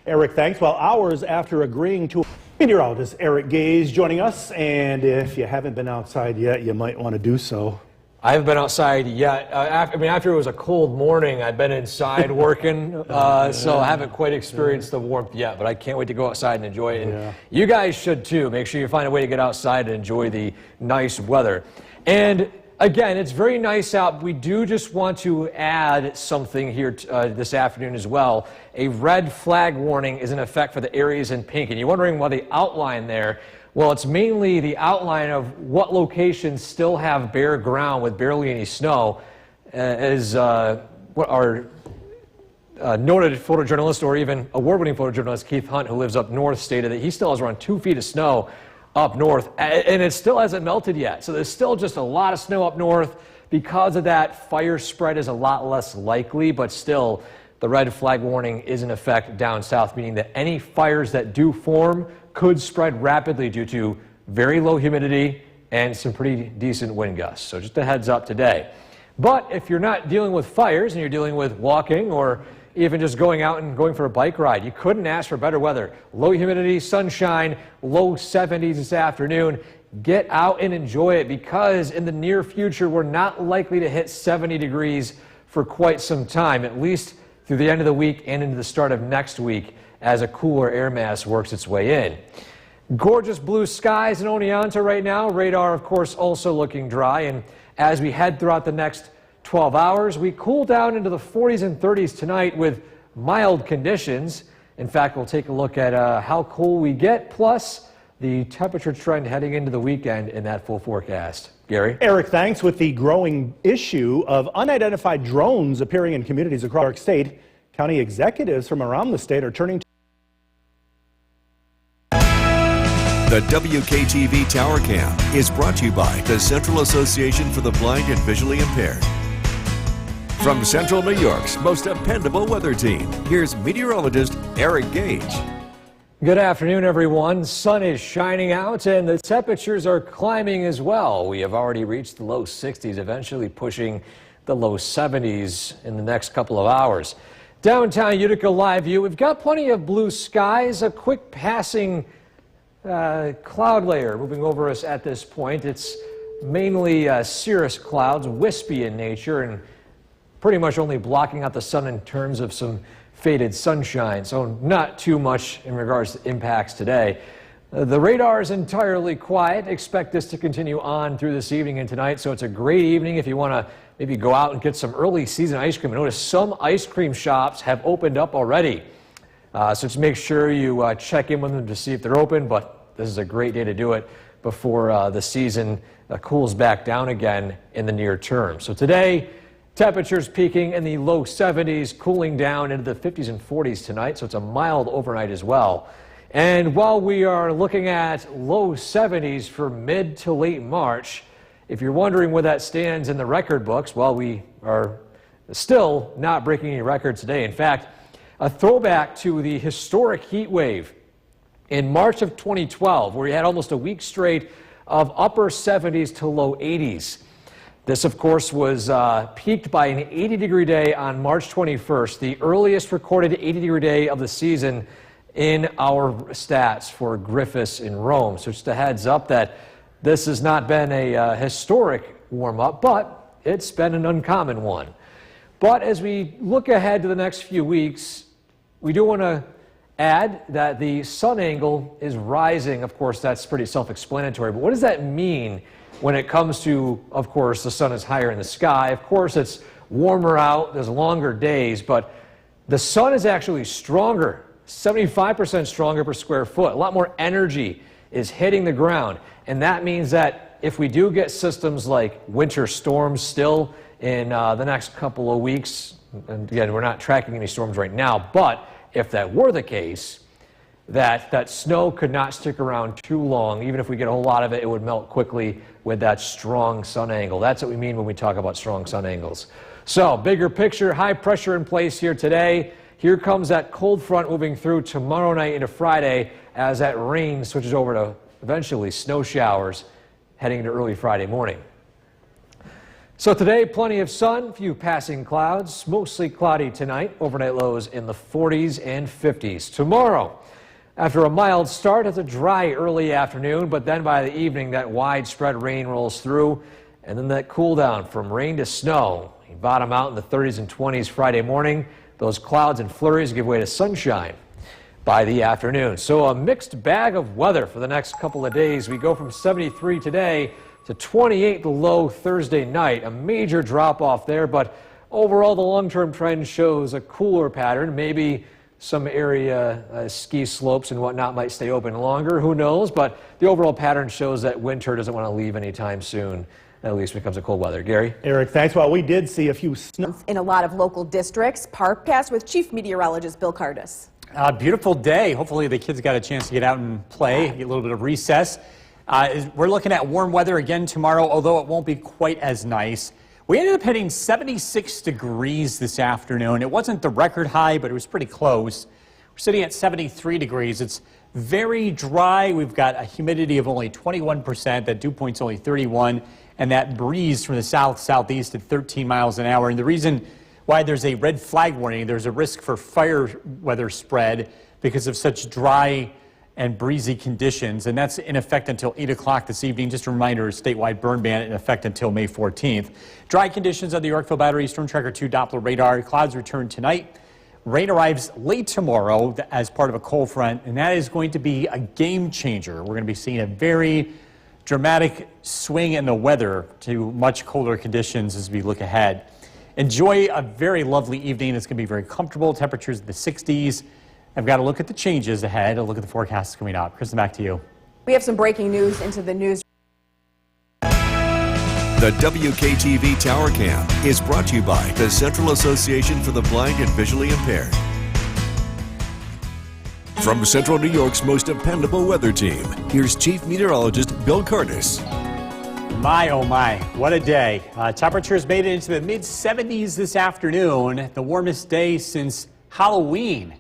Eric, thanks. Well, hours after agreeing to meteorologist Eric Gage joining us, and if you haven't been outside yet, you might want to do so. I haven't been outside yet. After it was a cold morning, I've been inside working, so I haven't quite experienced the warmth yet, but I can't wait to go outside and enjoy it. And you guys should too. Make sure you find a way to get outside and enjoy the nice weather. And again, it's very nice out. We do just want to add something here this afternoon as well. A red flag warning is in effect for the areas in pink. And you're wondering why the outline there. Well, it's mainly the outline of what locations still have bare ground with barely any snow. As what our noted photojournalist, or even award-winning photojournalist Keith Hunt, who lives up north, stated that he still has around 2 feet of snow up north, and it still hasn't melted yet. So there's still just a lot of snow up north. Because of that, fire spread is a lot less likely, but still, the red flag warning is in effect down south, meaning that any fires that do form could spread rapidly due to very low humidity and some pretty decent wind gusts. So just a heads up today. But if you're not dealing with fires and you're dealing with walking or even just going out and going for a bike ride, you couldn't ask for better weather. Low humidity, sunshine, low 70s this afternoon. Get out and enjoy it, because in the near future, we're not likely to hit 70 degrees for quite some time, at least through the end of the week and into the start of next week, as a cooler air mass works its way in. Gorgeous blue skies in Oneonta right now. Radar, of course, also looking dry. And as we head throughout the next 12 hours, we cool down into the 40s and 30s tonight with mild conditions. In fact, we'll take a look at how cool we get, plus the temperature trend heading into the weekend in that full forecast. Gary? Eric, thanks. With the growing issue of unidentified drones appearing in communities across New York State, county executives from around the state are turning to The WKTV Tower Cam is brought to you by the Central Association for the Blind and Visually Impaired. From Central New York's most dependable weather team, here's meteorologist Eric Gage. Good afternoon, everyone. Sun is shining out and the temperatures are climbing as well. We have already reached the low 60s, eventually pushing the low 70s in the next couple of hours. Downtown Utica live view, we've got plenty of blue skies, a quick passing cloud layer moving over us at this point. It's mainly cirrus clouds, wispy in nature, and pretty much only blocking out the sun in terms of some faded sunshine, so not too much in regards to impacts today. The radar is entirely quiet. Expect this to continue on through this evening and tonight, so it's a great evening if you want to maybe go out and get some early season ice cream. Notice some ice cream shops have opened up already, so just make sure you check in with them to see if they're open, but this is a great day to do it before the season cools back down again in the near term. So today, temperatures peaking in the low 70s, cooling down into the 50s and 40s tonight, so it's a mild overnight as well. And while we are looking at low 70s for mid to late March, if you're wondering where that stands in the record books, well, we are still not breaking any records today. In fact, a throwback to the historic heat wave in March of 2012, where we had almost a week straight of upper 70s to low 80s. This, of course, was peaked by an 80-degree day on March 21st, the earliest recorded 80-degree day of the season in our stats for Griffiths in Rome. So just a heads up that this has not been a historic warm-up, but it's been an uncommon one. But as we look ahead to the next few weeks, we do want to add that the sun angle is rising. Of course, that's pretty self-explanatory, but what does that mean when it comes to, of course, the sun is higher in the sky? Of course, it's warmer out, there's longer days, but The sun is actually stronger, 75% stronger per square foot. A lot more energy is hitting the ground. And that means that if we do get systems like winter storms still in the next couple of weeks, and again, we're not tracking any storms right now, but if that were the case, that snow could not stick around too long. Even if we get a whole lot of it, it would melt quickly with that strong sun angle. That's what we mean when we talk about strong sun angles. So, bigger picture, high pressure in place here today. Here comes that cold front moving through tomorrow night into Friday as that rain switches over to eventually snow showers heading into early Friday morning. So today, plenty of sun, few passing clouds, mostly cloudy tonight. Overnight lows in the 40s and 50s. Tomorrow, after a mild start, it's a dry early afternoon, but then by the evening, that widespread rain rolls through, and then that cool down from rain to snow. You bottom out in the 30s and 20s Friday morning. Those clouds and flurries give way to sunshine by the afternoon. So a mixed bag of weather for the next couple of days. We go from 73 today to 28 the low Thursday night. A major drop off there, but overall the long-term trend shows a cooler pattern. Maybe some area ski slopes and whatnot might stay open longer. Who knows? But the overall pattern shows that winter doesn't want to leave anytime soon. At least when it comes to cold weather. Gary? Eric, thanks. Well, we did see a few snow In a lot of local districts. Parkcast with Chief Meteorologist Bill Cardis. Beautiful day. Hopefully the kids got a chance to get out and play, get a little bit of recess. We're looking at warm weather again tomorrow, although it won't be quite as nice. We ended up hitting 76 degrees this afternoon. It wasn't the record high, but it was pretty close. We're sitting at 73 degrees. It's very dry. We've got a humidity of only 21%. That dew point's only 31. And that breeze from the south-southeast at 13 miles an hour. And the reason why there's a red flag warning, there's a risk for fire weather spread because of such dry and breezy conditions. And that's in effect until 8 o'clock this evening. Just a reminder, statewide burn ban in effect until May 14th. Dry conditions on the Yorkville Battery Storm Tracker 2 Doppler radar. Clouds return tonight. Rain arrives late tomorrow as part of a cold front, and that is going to be a game changer. We're going to be seeing a very dramatic swing in the weather to much colder conditions as we look ahead. Enjoy a very lovely evening. It's going to be very comfortable. Temperatures in the 60s. I've got to look at the changes ahead. I'll look at the forecasts coming up. Kristen, back to you. We have some breaking news into the news. The WKTV Tower Cam is brought to you by the Central Association for the Blind and Visually Impaired. From Central New York's most dependable weather team, here's Chief Meteorologist Bill Cardis. My, oh my, what a day. Temperatures made it into the mid-70s this afternoon, the warmest day since Halloween.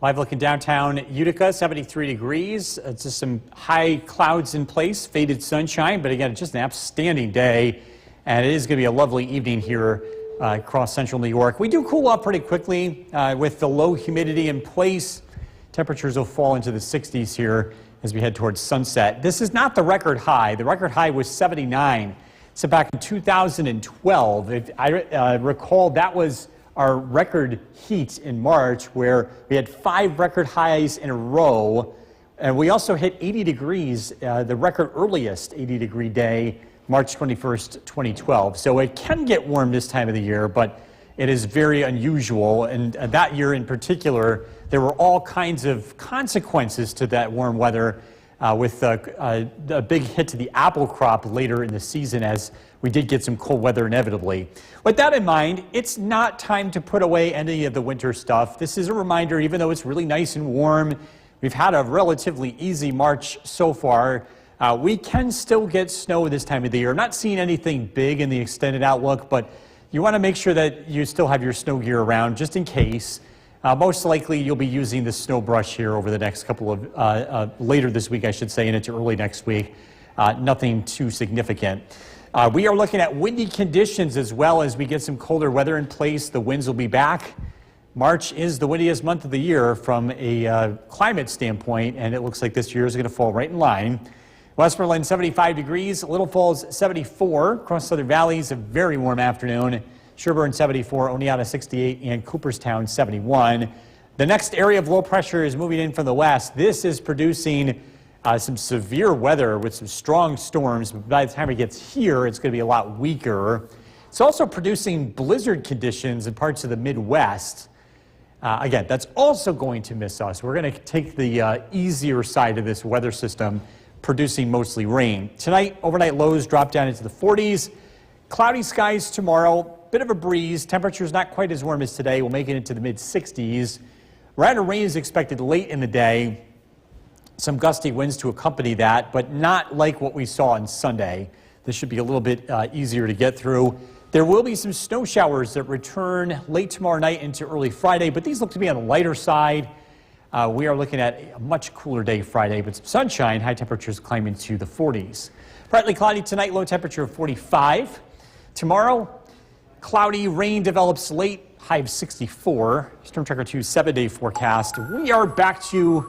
Live looking downtown Utica, 73 degrees. Just some high clouds in place, faded sunshine, but again, just an outstanding day. And it is going to be a lovely evening here across central New York. We do cool off pretty quickly with the low humidity in place. Temperatures will fall into the 60s here as we head towards sunset. This is not the record high. The record high was 79. So back in 2012, if I recall, that was our record heat in March, where we had 5 record highs in a row. And we also hit 80 degrees, the record earliest 80-degree day, March 21st, 2012. So it can get warm this time of the year, but it is very unusual. And that year in particular, there were all kinds of consequences to that warm weather with a big hit to the apple crop later in the season as we did get some cold weather inevitably. With that in mind, it's not time to put away any of the winter stuff. This is a reminder, even though it's really nice and warm, we've had a relatively easy March so far. We can still get snow this time of the year. I'm not seeing anything big in the extended outlook, but you want to make sure that you still have your snow gear around just in case. Most likely you'll be using the snow brush here over the next couple of, later this week I should say, and into early next week. Nothing too significant. We are looking at windy conditions as well as we get some colder weather in place. The winds will be back. March is the windiest month of the year from a climate standpoint, and it looks like this year is going to fall right in line. Westmoreland 75 degrees, Little Falls 74, across Southern Valleys a very warm afternoon. Sherburne 74, Oneonta 68, and Cooperstown 71. The next area of low pressure is moving in from the west. This is producing some severe weather with some strong storms. By the time it gets here, it's going to be a lot weaker. It's also producing blizzard conditions in parts of the Midwest. Again, that's also going to miss us. We're going to take the easier side of this weather system, producing mostly rain. Tonight, overnight lows drop down into the 40s. Cloudy skies tomorrow, bit of a breeze. Temperatures not quite as warm as today. We'll make it into the mid-60s. Rather rain is expected late in the day. Some gusty winds to accompany that, but not like what we saw on Sunday. This should be a little bit easier to get through. There will be some snow showers that return late tomorrow night into early Friday, but these look to be on the lighter side. We are looking at a much cooler day Friday, but some sunshine, high temperatures climbing to the 40s. Partly cloudy tonight, low temperature of 45. Tomorrow, cloudy, rain develops late, high of 64. Storm Tracker 2 7-day forecast. We are back to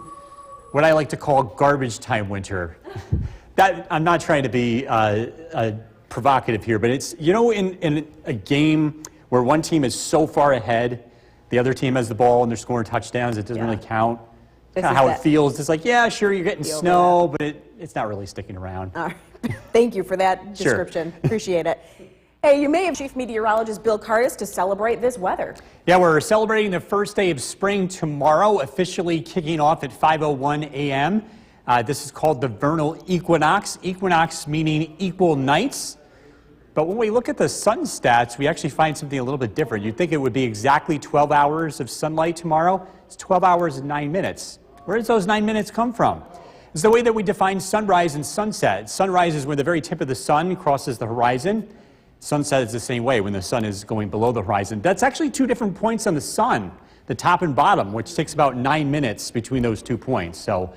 what I like to call garbage time winter. That I'm not trying to be provocative here, but it's, you know, in a game where one team is so far ahead, the other team has the ball and they're scoring touchdowns, it doesn't really count. Kind of how it feels. It's like, yeah, sure, you're getting snow, but it's not really sticking around. All right. Thank you for that description. Sure. Appreciate it. Hey, you may have Chief Meteorologist Bill Curtis to celebrate this weather. Yeah, we're celebrating the first day of spring tomorrow, officially kicking off at 5:01 a.m. This is called the vernal equinox. Equinox meaning equal nights. But when we look at the sun stats, we actually find something a little bit different. You'd think it would be exactly 12 hours of sunlight tomorrow. It's 12 hours and 9 minutes. Where does those 9 minutes come from? It's the way that we define sunrise and sunset. Sunrise is when the very tip of the sun crosses the horizon. Sunset is the same way, when the sun is going below the horizon. That's actually two different points on the sun, the top and bottom, which takes about 9 minutes between those 2 points. So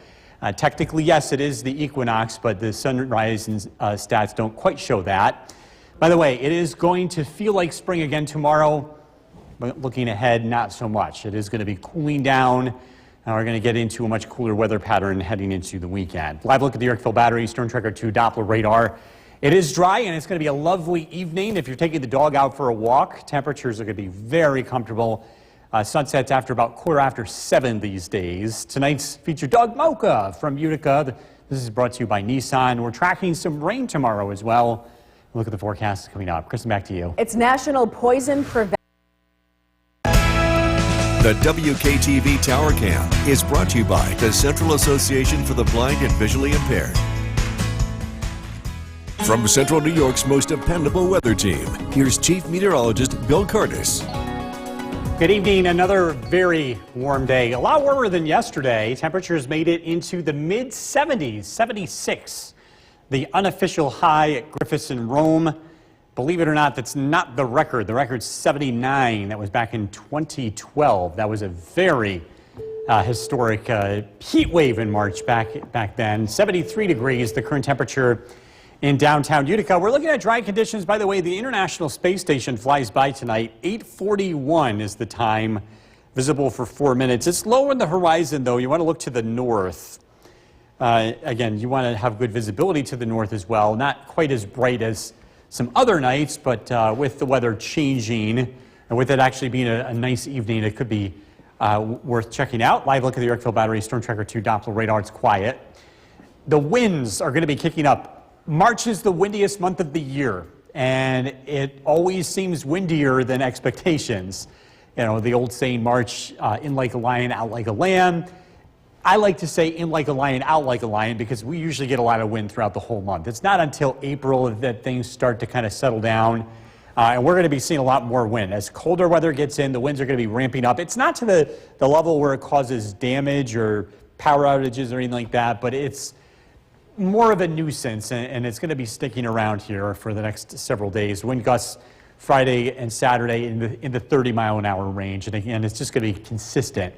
technically, yes, it is the equinox, but the sunrise and stats don't quite show that. By the way, it is going to feel like spring again tomorrow, but looking ahead, not so much. It is going to be cooling down, and we're going to get into a much cooler weather pattern heading into the weekend. Live look at the Yorkville Battery, Storm Tracker 2 Doppler radar. It is dry, and it's going to be a lovely evening. If you're taking the dog out for a walk, temperatures are going to be very comfortable. Sunsets after about 7:15 these days. Tonight's featured dog Mocha from Utica. This is brought to you by Nissan. We're tracking some rain tomorrow as well. Look at the forecast coming up. Kristen, back to you. It's National Poison Prevention. The WKTV Tower Cam is brought to you by the Central Association for the Blind and Visually Impaired. From Central New York's most dependable weather team, here's Chief Meteorologist Bill Curtis. Good evening. Another very warm day. A lot warmer than yesterday. Temperatures made it into the mid-70s, 76. The unofficial high at Griffiths and Rome. Believe it or not, that's not the record. The record's 79. That was back in 2012. That was a very historic heat wave in March back then. 73 degrees, the current temperature in downtown Utica. We're looking at dry conditions. By the way, the International Space Station flies by tonight. 8:41 is the time, visible for 4 minutes. It's low on the horizon, though. You want to look to the north. Again, you want to have good visibility to the north as well. Not quite as bright as some other nights, but with the weather changing and with it actually being a nice evening, it could be worth checking out. Live look at the Yorkville Battery, Storm Tracker 2 Doppler radar. It's quiet. The winds are going to be kicking up. March is the windiest month of the year, and it always seems windier than expectations. You know, the old saying, March in like a lion, out like a lamb. I like to say in like a lion, out like a lion, because we usually get a lot of wind throughout the whole month. It's not until April that things start to kind of settle down, and we're going to be seeing a lot more wind. As colder weather gets in, the winds are going to be ramping up. It's not to the level where it causes damage or power outages or anything like that, but it's more of a nuisance, and it's going to be sticking around here for the next several days. Wind gusts Friday and Saturday in the 30-mile-an-hour range, and again, it's just going to be consistent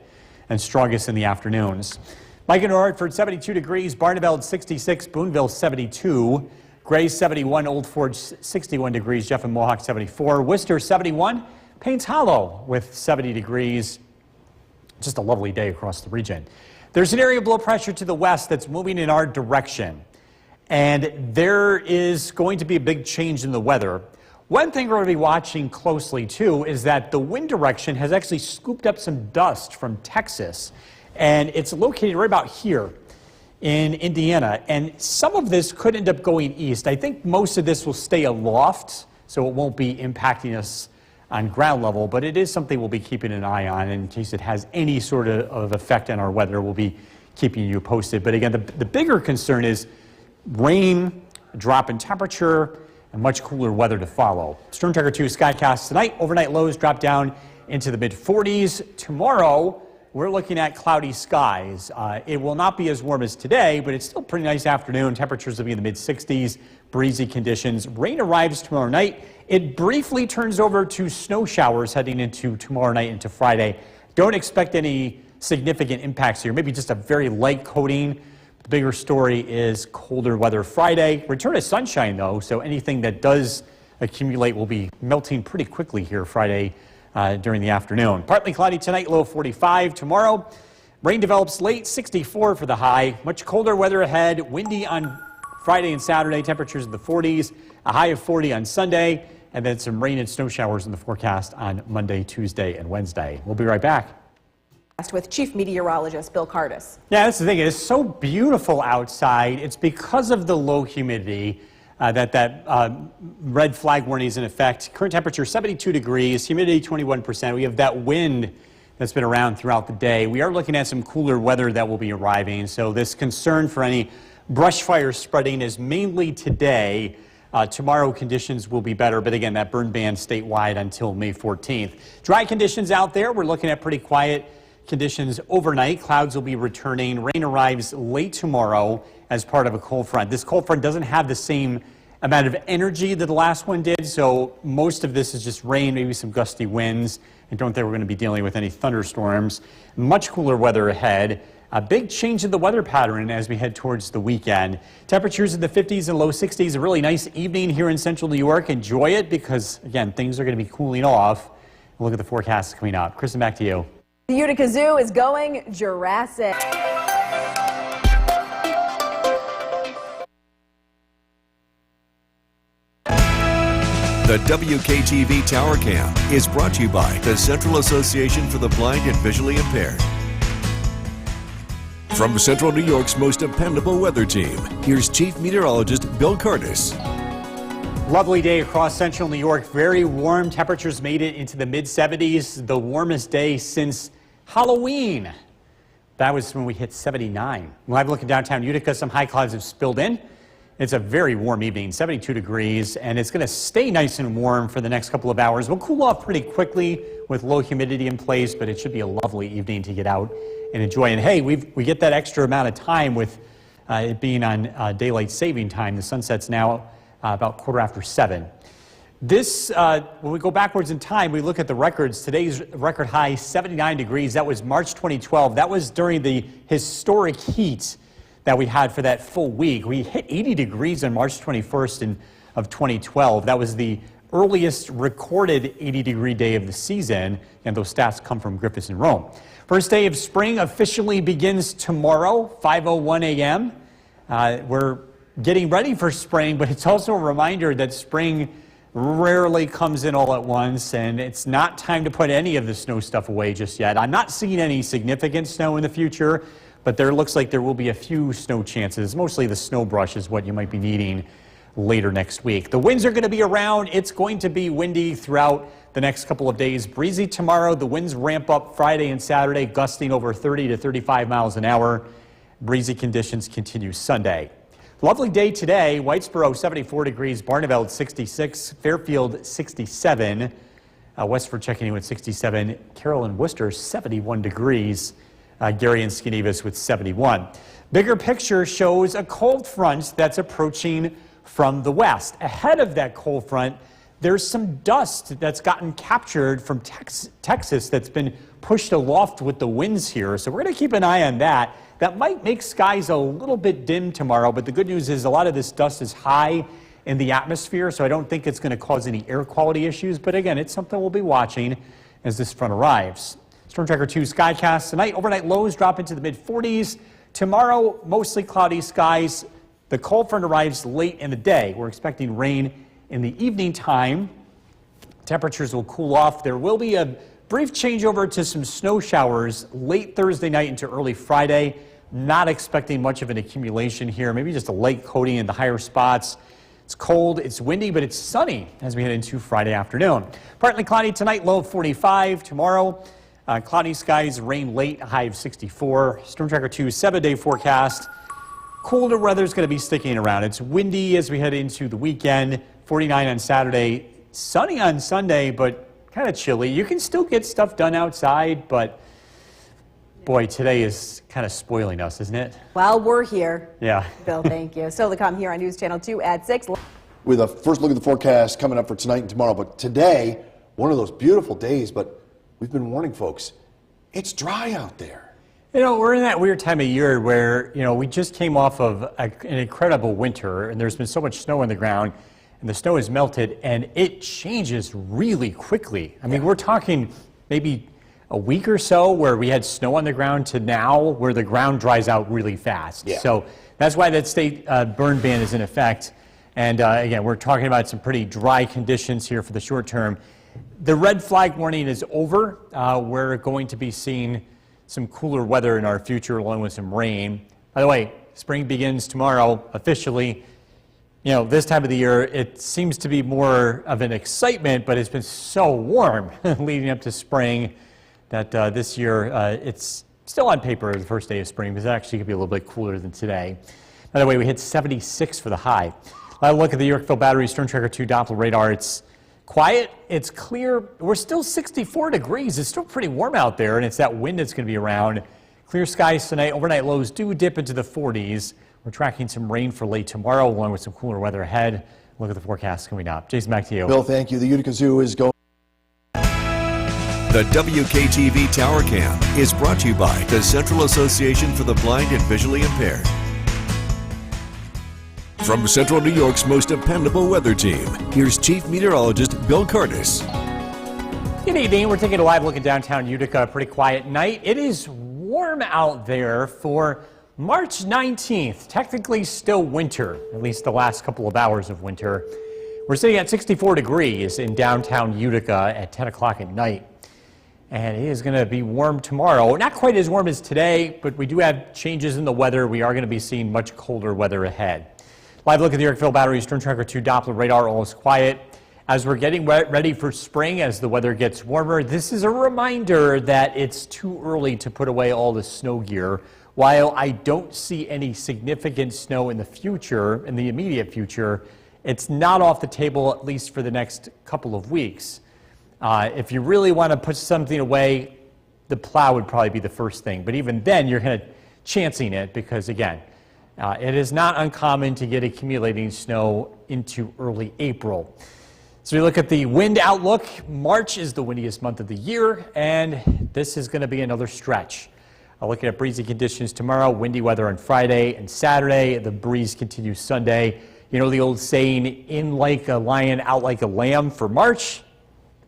and strongest in the afternoons. Mike and Hartford, 72 degrees. Barneveld, 66. Boonville, 72. Gray, 71. Old Forge, 61 degrees. Jeff and Mohawk, 74. Worcester, 71. Paynes Hollow with 70 degrees. Just a lovely day across the region. There's an area of low pressure to the west that's moving in our direction, and there is going to be a big change in the weather. One thing we're going to be watching closely, too, is that the wind direction has actually scooped up some dust from Texas, and it's located right about here in Indiana, and some of this could end up going east. I think most of this will stay aloft, so it won't be impacting us on ground level, but it is something we'll be keeping an eye on in case it has any sort of effect on our weather. We'll be keeping you posted. But again, the bigger concern is rain, drop in temperature, and much cooler weather to follow. Storm Tracker 2 Skycast tonight. Overnight lows drop down into the mid-40s. Tomorrow, we're looking at cloudy skies. It will not be as warm as today, but it's still a pretty nice afternoon. Temperatures will be in the mid-60s, breezy conditions. Rain arrives tomorrow night. It briefly turns over to snow showers heading into tomorrow night into Friday. Don't expect any significant impacts here, maybe just a very light coating. The bigger story is colder weather Friday. Return of sunshine, though, so anything that does accumulate will be melting pretty quickly here Friday during the afternoon. Partly cloudy tonight, low 45. Tomorrow, rain develops late, 64 for the high. Much colder weather ahead, windy on Friday and Saturday, temperatures in the 40s, a high of 40 on Sunday, and then some rain and snow showers in the forecast on Monday, Tuesday, and Wednesday. We'll be right back. With Chief Meteorologist Bill Cardis. Yeah, that's the thing. It is so beautiful outside. It's because of the low humidity that red flag warning is in effect. Current temperature 72 degrees, humidity 21%. We have that wind that's been around throughout the day. We are looking at some cooler weather that will be arriving. So this concern for any brush fire spreading is mainly today. Tomorrow conditions will be better, but again, that burn ban statewide until May 14th. Dry conditions out there. We're looking at pretty quiet conditions overnight. Clouds will be returning. Rain arrives late tomorrow as part of a cold front. This cold front doesn't have the same amount of energy that the last one did, so most of this is just rain, maybe some gusty winds. And don't think we're going to be dealing with any thunderstorms. Much cooler weather ahead. A big change in the weather pattern as we head towards the weekend. Temperatures in the 50s and low 60s. A really nice evening here in central New York. Enjoy it because, again, things are going to be cooling off. Look at the forecast coming up. Kristen, back to you. The Utica Zoo is going Jurassic. The WKTV Tower Cam is brought to you by the Central Association for the Blind and Visually Impaired. From Central New York's most dependable weather team, here's Chief Meteorologist Bill Cardis. Lovely day across central New York. Very warm. Temperatures made it into the mid-70s. The warmest day since Halloween. That was when we hit 79. Live look at downtown Utica. Some high clouds have spilled in. It's a very warm evening, 72 degrees, and it's going to stay nice and warm for the next couple of hours. We'll cool off pretty quickly with low humidity in place, but it should be a lovely evening to get out and enjoy. And hey, we get that extra amount of time with it being on daylight saving time. The sunset's now about 7:15. This, when we go backwards in time, we look at the records. Today's record high, 79 degrees. That was March 2012. That was during the historic heat that we had for that full week. We hit 80 degrees on March 21st of 2012. That was the earliest recorded 80-degree day of the season, and those stats come from Griffiths and Rome. First day of spring officially begins tomorrow, 5:01 a.m. We're getting ready for spring, but it's also a reminder that spring rarely comes in all at once, and it's not time to put any of the snow stuff away just yet. I'm not seeing any significant snow in the future, but there looks like there will be a few snow chances. Mostly the snow brush is what you might be needing later next week. The winds are going to be around. It's going to be windy throughout the next couple of days. Breezy tomorrow. The winds ramp up Friday and Saturday, gusting over 30 to 35 miles an hour. Breezy conditions continue Sunday. Lovely day today. Whitesboro 74 degrees, Barneveld 66, Fairfield 67, Westford checking in with 67, Carroll and Worcester 71 degrees, Gary and Skinevus with 71. Bigger picture shows a cold front that's approaching from the west. Ahead of that cold front, there's some dust that's gotten captured from Texas that's been pushed aloft with the winds here. So we're going to keep an eye on that. That might make skies a little bit dim tomorrow, but the good news is a lot of this dust is high in the atmosphere, so I don't think it's going to cause any air quality issues. But again, it's something we'll be watching as this front arrives. Storm Tracker 2 Skycast tonight. Overnight lows drop into the mid-40s. Tomorrow, mostly cloudy skies. The cold front arrives late in the day. We're expecting rain in the evening time. Temperatures will cool off. There will be a brief changeover to some snow showers late Thursday night into early Friday. Not expecting much of an accumulation here. Maybe just a light coating in the higher spots. It's cold, it's windy, but it's sunny as we head into Friday afternoon. Partly cloudy tonight, low of 45. Tomorrow, cloudy skies, rain late, high of 64. Storm Tracker 2 7-day forecast. Colder weather is going to be sticking around. It's windy as we head into the weekend. 49 on Saturday, sunny on Sunday, but kind of chilly. You can still get stuff done outside, but boy, today is kind of spoiling us, isn't it? Well, we're here. Yeah. Bill, thank you. Still to come here on News Channel 2 at 6. With a first look at the forecast coming up for tonight and tomorrow. But today, one of those beautiful days, but we've been warning folks, it's dry out there. You know, we're in that weird time of year where, we just came off of an incredible winter, and there's been so much snow on the ground, and the snow has melted, and it changes really quickly. I mean, we're talking maybe a week or so where we had snow on the ground to now where the ground dries out really fast. Yeah. So that's why that state burn ban is in effect. And again, we're talking about some pretty dry conditions here for the short term. The red flag warning is over. We're going to be seeing some cooler weather in our future along with some rain. By the way, spring begins tomorrow officially. This time of the year, it seems to be more of an excitement, but it's been so warm leading up to spring that this year it's still on paper the first day of spring, but it actually could be a little bit cooler than today. By the way, we hit 76 for the high. Let's look at the Yorkville Battery Storm Tracker 2 Doppler radar. It's quiet, it's clear. We're still 64 degrees. It's still pretty warm out there, and it's that wind that's going to be around. Clear skies tonight. Overnight lows do dip into the 40s. We're tracking some rain for late tomorrow, along with some cooler weather ahead. Look at the forecast coming up. Jason, back to you. Bill, thank you. The Utica Zoo is going. The WKTV Tower Cam is brought to you by the Central Association for the Blind and Visually Impaired. From Central New York's most dependable weather team, here's Chief Meteorologist Bill Curtis. Good evening. We're taking a live look at downtown Utica. A pretty quiet night. It is warm out there for March 19th. Technically still winter, at least the last couple of hours of winter. We're sitting at 64 degrees in downtown Utica at 10 o'clock at night. And it is going to be warm tomorrow. Not quite as warm as today, but we do have changes in the weather. We are going to be seeing much colder weather ahead. Live look at the Yorkville Battery Storm Tracker 2 Doppler radar. All is quiet. As we're getting ready for spring, as the weather gets warmer, this is a reminder that it's too early to put away all the snow gear. While I don't see any significant snow in the future, in the immediate future, it's not off the table, at least for the next couple of weeks. If you really want to put something away, the plow would probably be the first thing. But even then, you're kind of chancing it because, again, it is not uncommon to get accumulating snow into early April. So we look at the wind outlook. March is the windiest month of the year, and this is going to be another stretch. Looking at breezy conditions tomorrow, windy weather on Friday and Saturday. The breeze continues Sunday. You know the old saying, in like a lion, out like a lamb for March?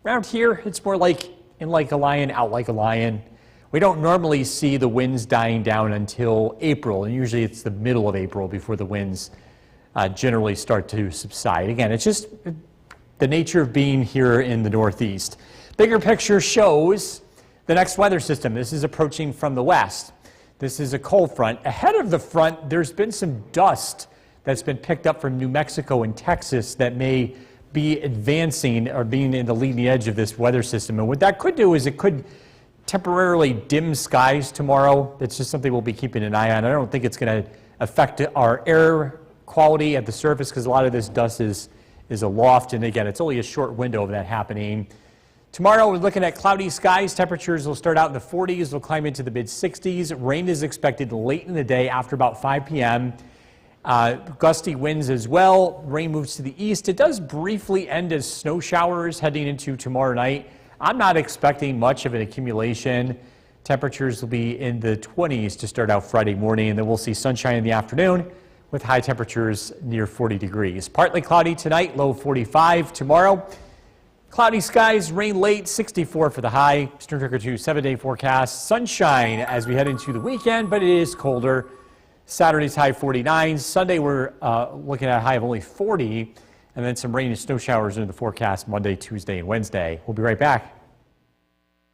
Around here, it's more like in like a lion, out like a lion. We don't normally see the winds dying down until April, and usually it's the middle of April before the winds generally start to subside. Again, it's just the nature of being here in the Northeast. Bigger picture shows the next weather system. This is approaching from the west. This is a cold front. Ahead of the front, there's been some dust that's been picked up from New Mexico and Texas that may be advancing or being in the leading edge of this weather system. And what that could do is it could temporarily dim skies tomorrow. It's just something we'll be keeping an eye on. I don't think it's going to affect our air quality at the surface because a lot of this dust is aloft. And again, it's only a short window of that happening. Tomorrow, we're looking at cloudy skies. Temperatures will start out in the 40s. They'll climb into the mid-60s. Rain is expected late in the day after about 5 p.m. Gusty winds as well. Rain moves to the east. It does briefly end as snow showers heading into tomorrow night. I'm not expecting much of an accumulation. Temperatures will be in the 20s to start out Friday morning, and then we'll see sunshine in the afternoon with high temperatures near 40 degrees. Partly cloudy tonight, low 45 tomorrow. Cloudy skies, rain late, 64 for the high. Storm Tracker 2 7-day forecast. Sunshine as we head into the weekend, but it is colder. Saturday's high 49. Sunday we're looking at a high of only 40, and then some rain and snow showers in the forecast Monday, Tuesday, and Wednesday. We'll be right back.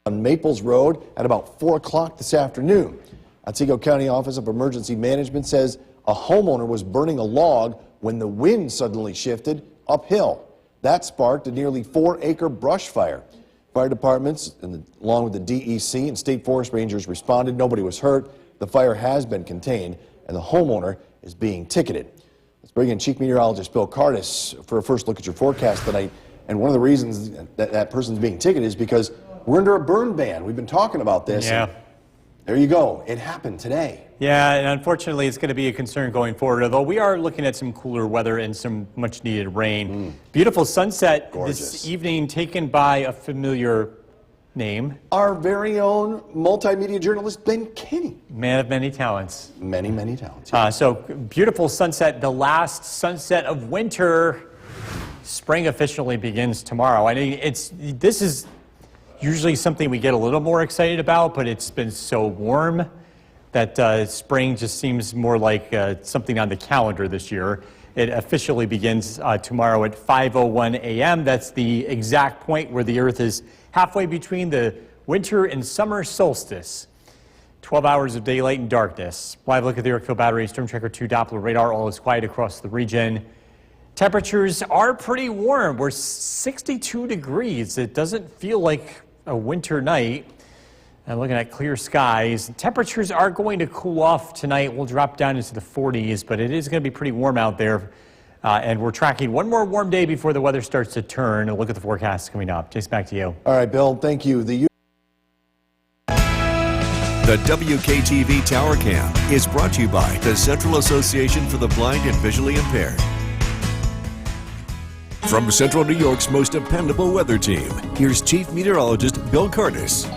On Maples Road at about 4 o'clock this afternoon. Otsego County Office of Emergency Management says a homeowner was burning a log when the wind suddenly shifted uphill. That sparked a nearly 4-acre brush fire. Fire departments, along with the DEC and state forest rangers, responded. Nobody was hurt. The fire has been contained, and the homeowner is being ticketed. Let's bring in Chief Meteorologist Bill Cardis for a first look at your forecast tonight. And one of the reasons that person's being ticketed is because we're under a burn ban. We've been talking about this. Yeah. There you go. It happened today. Yeah, and unfortunately, it's going to be a concern going forward, although we are looking at some cooler weather and some much-needed rain. Beautiful sunset this evening, taken by a familiar name. Our very own multimedia journalist, Ben Kinney. Man of many talents. Many, many talents. So, beautiful sunset, the last sunset of winter. Spring officially begins tomorrow. I mean, this is usually something we get a little more excited about, but it's been so warm that spring just seems more like something on the calendar this year. It officially begins tomorrow at 5:01 a.m. That's the exact point where the Earth is halfway between the winter and summer solstice. 12 hours of daylight and darkness. Live look at the Yorkville Battery Storm Tracker 2 Doppler radar. All is quiet across the region. Temperatures are pretty warm. We're 62 degrees. It doesn't feel like a winter night. And looking at clear skies, temperatures are going to cool off tonight. We'll drop down into the 40s, but it is going to be pretty warm out there. And we're tracking one more warm day before the weather starts to turn. And look at the forecast coming up. Jason, back to you. All right, Bill, thank you. The WKTV Tower Cam is brought to you by the Central Association for the Blind and Visually Impaired. From Central New York's most dependable weather team, here's Chief Meteorologist Bill Cardis.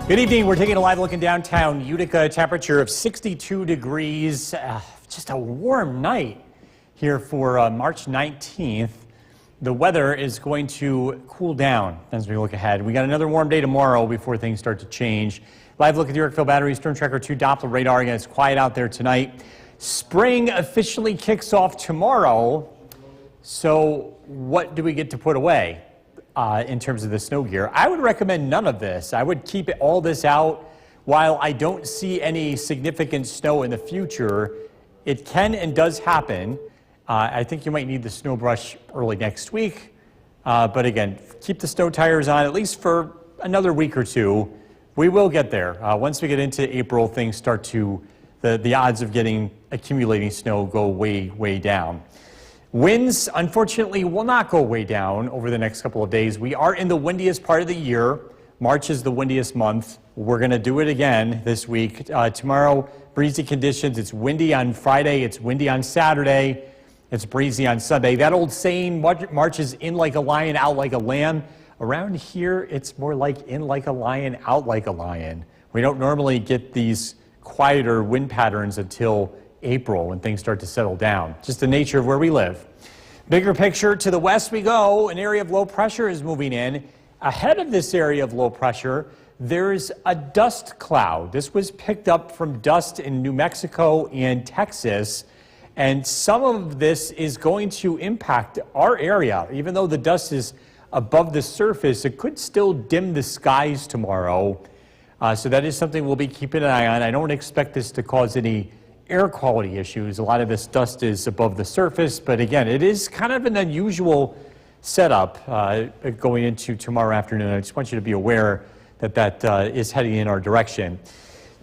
Good evening. We're taking a live look in downtown Utica. Temperature of 62 degrees. Just a warm night here for March 19th. The weather is going to cool down as we look ahead. We got another warm day tomorrow before things start to change. Live look at the Yorkville Battery Storm Tracker 2 Doppler radar. Again, it's quiet out there tonight. Spring officially kicks off tomorrow. So what do we get to put away in terms of the snow gear? I would recommend none of this. I would keep all this out. While I don't see any significant snow in the future, it can and does happen. I think you might need the snow brush early next week. But again, keep the snow tires on at least for another week or two. We will get there. Once we get into April, things start to, the odds of accumulating snow go way, way down. Winds, unfortunately, will not go way down over the next couple of days. We are in the windiest part of the year. March is the windiest month. We're going to do it again this week. Tomorrow, breezy conditions. It's windy on Friday. It's windy on Saturday. It's breezy on Sunday. That old saying, March is in like a lion, out like a lamb. Around here, it's more like in like a lion, out like a lion. We don't normally get these quieter wind patterns until April when things start to settle down. Just the nature of where we live. Bigger picture, to the west we go. An area of low pressure is moving in. Ahead of this area of low pressure, there's a dust cloud. This was picked up from dust in New Mexico and Texas. And some of this is going to impact our area. Even though the dust is above the surface, it could still dim the skies tomorrow. So that is something we'll be keeping an eye on. I don't expect this to cause any air quality issues. A lot of this dust is above the surface, but again, it is kind of an unusual setup going into tomorrow afternoon. I just want you to be aware that that is heading in our direction.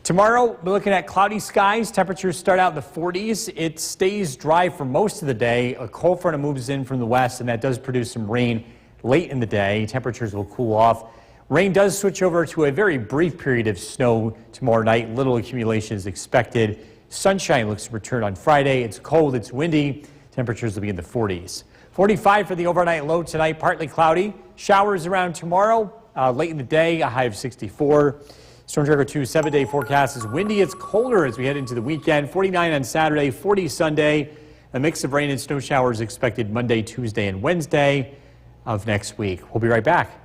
Tomorrow, we're looking at cloudy skies. Temperatures start out in the 40s. It stays dry for most of the day. A cold front moves in from the west, and that does produce some rain late in the day. Temperatures will cool off. Rain does switch over to a very brief period of snow tomorrow night. Little accumulation is expected. Sunshine looks to return on Friday. It's cold, it's windy. Temperatures will be in the 40s. 45 for the overnight low tonight, partly cloudy. Showers around tomorrow, late in the day, a high of 64. Storm Tracker 2 7-day forecast is windy. It's colder as we head into the weekend. 49 on Saturday, 40 Sunday. A mix of rain and snow showers expected Monday, Tuesday, and Wednesday of next week. We'll be right back.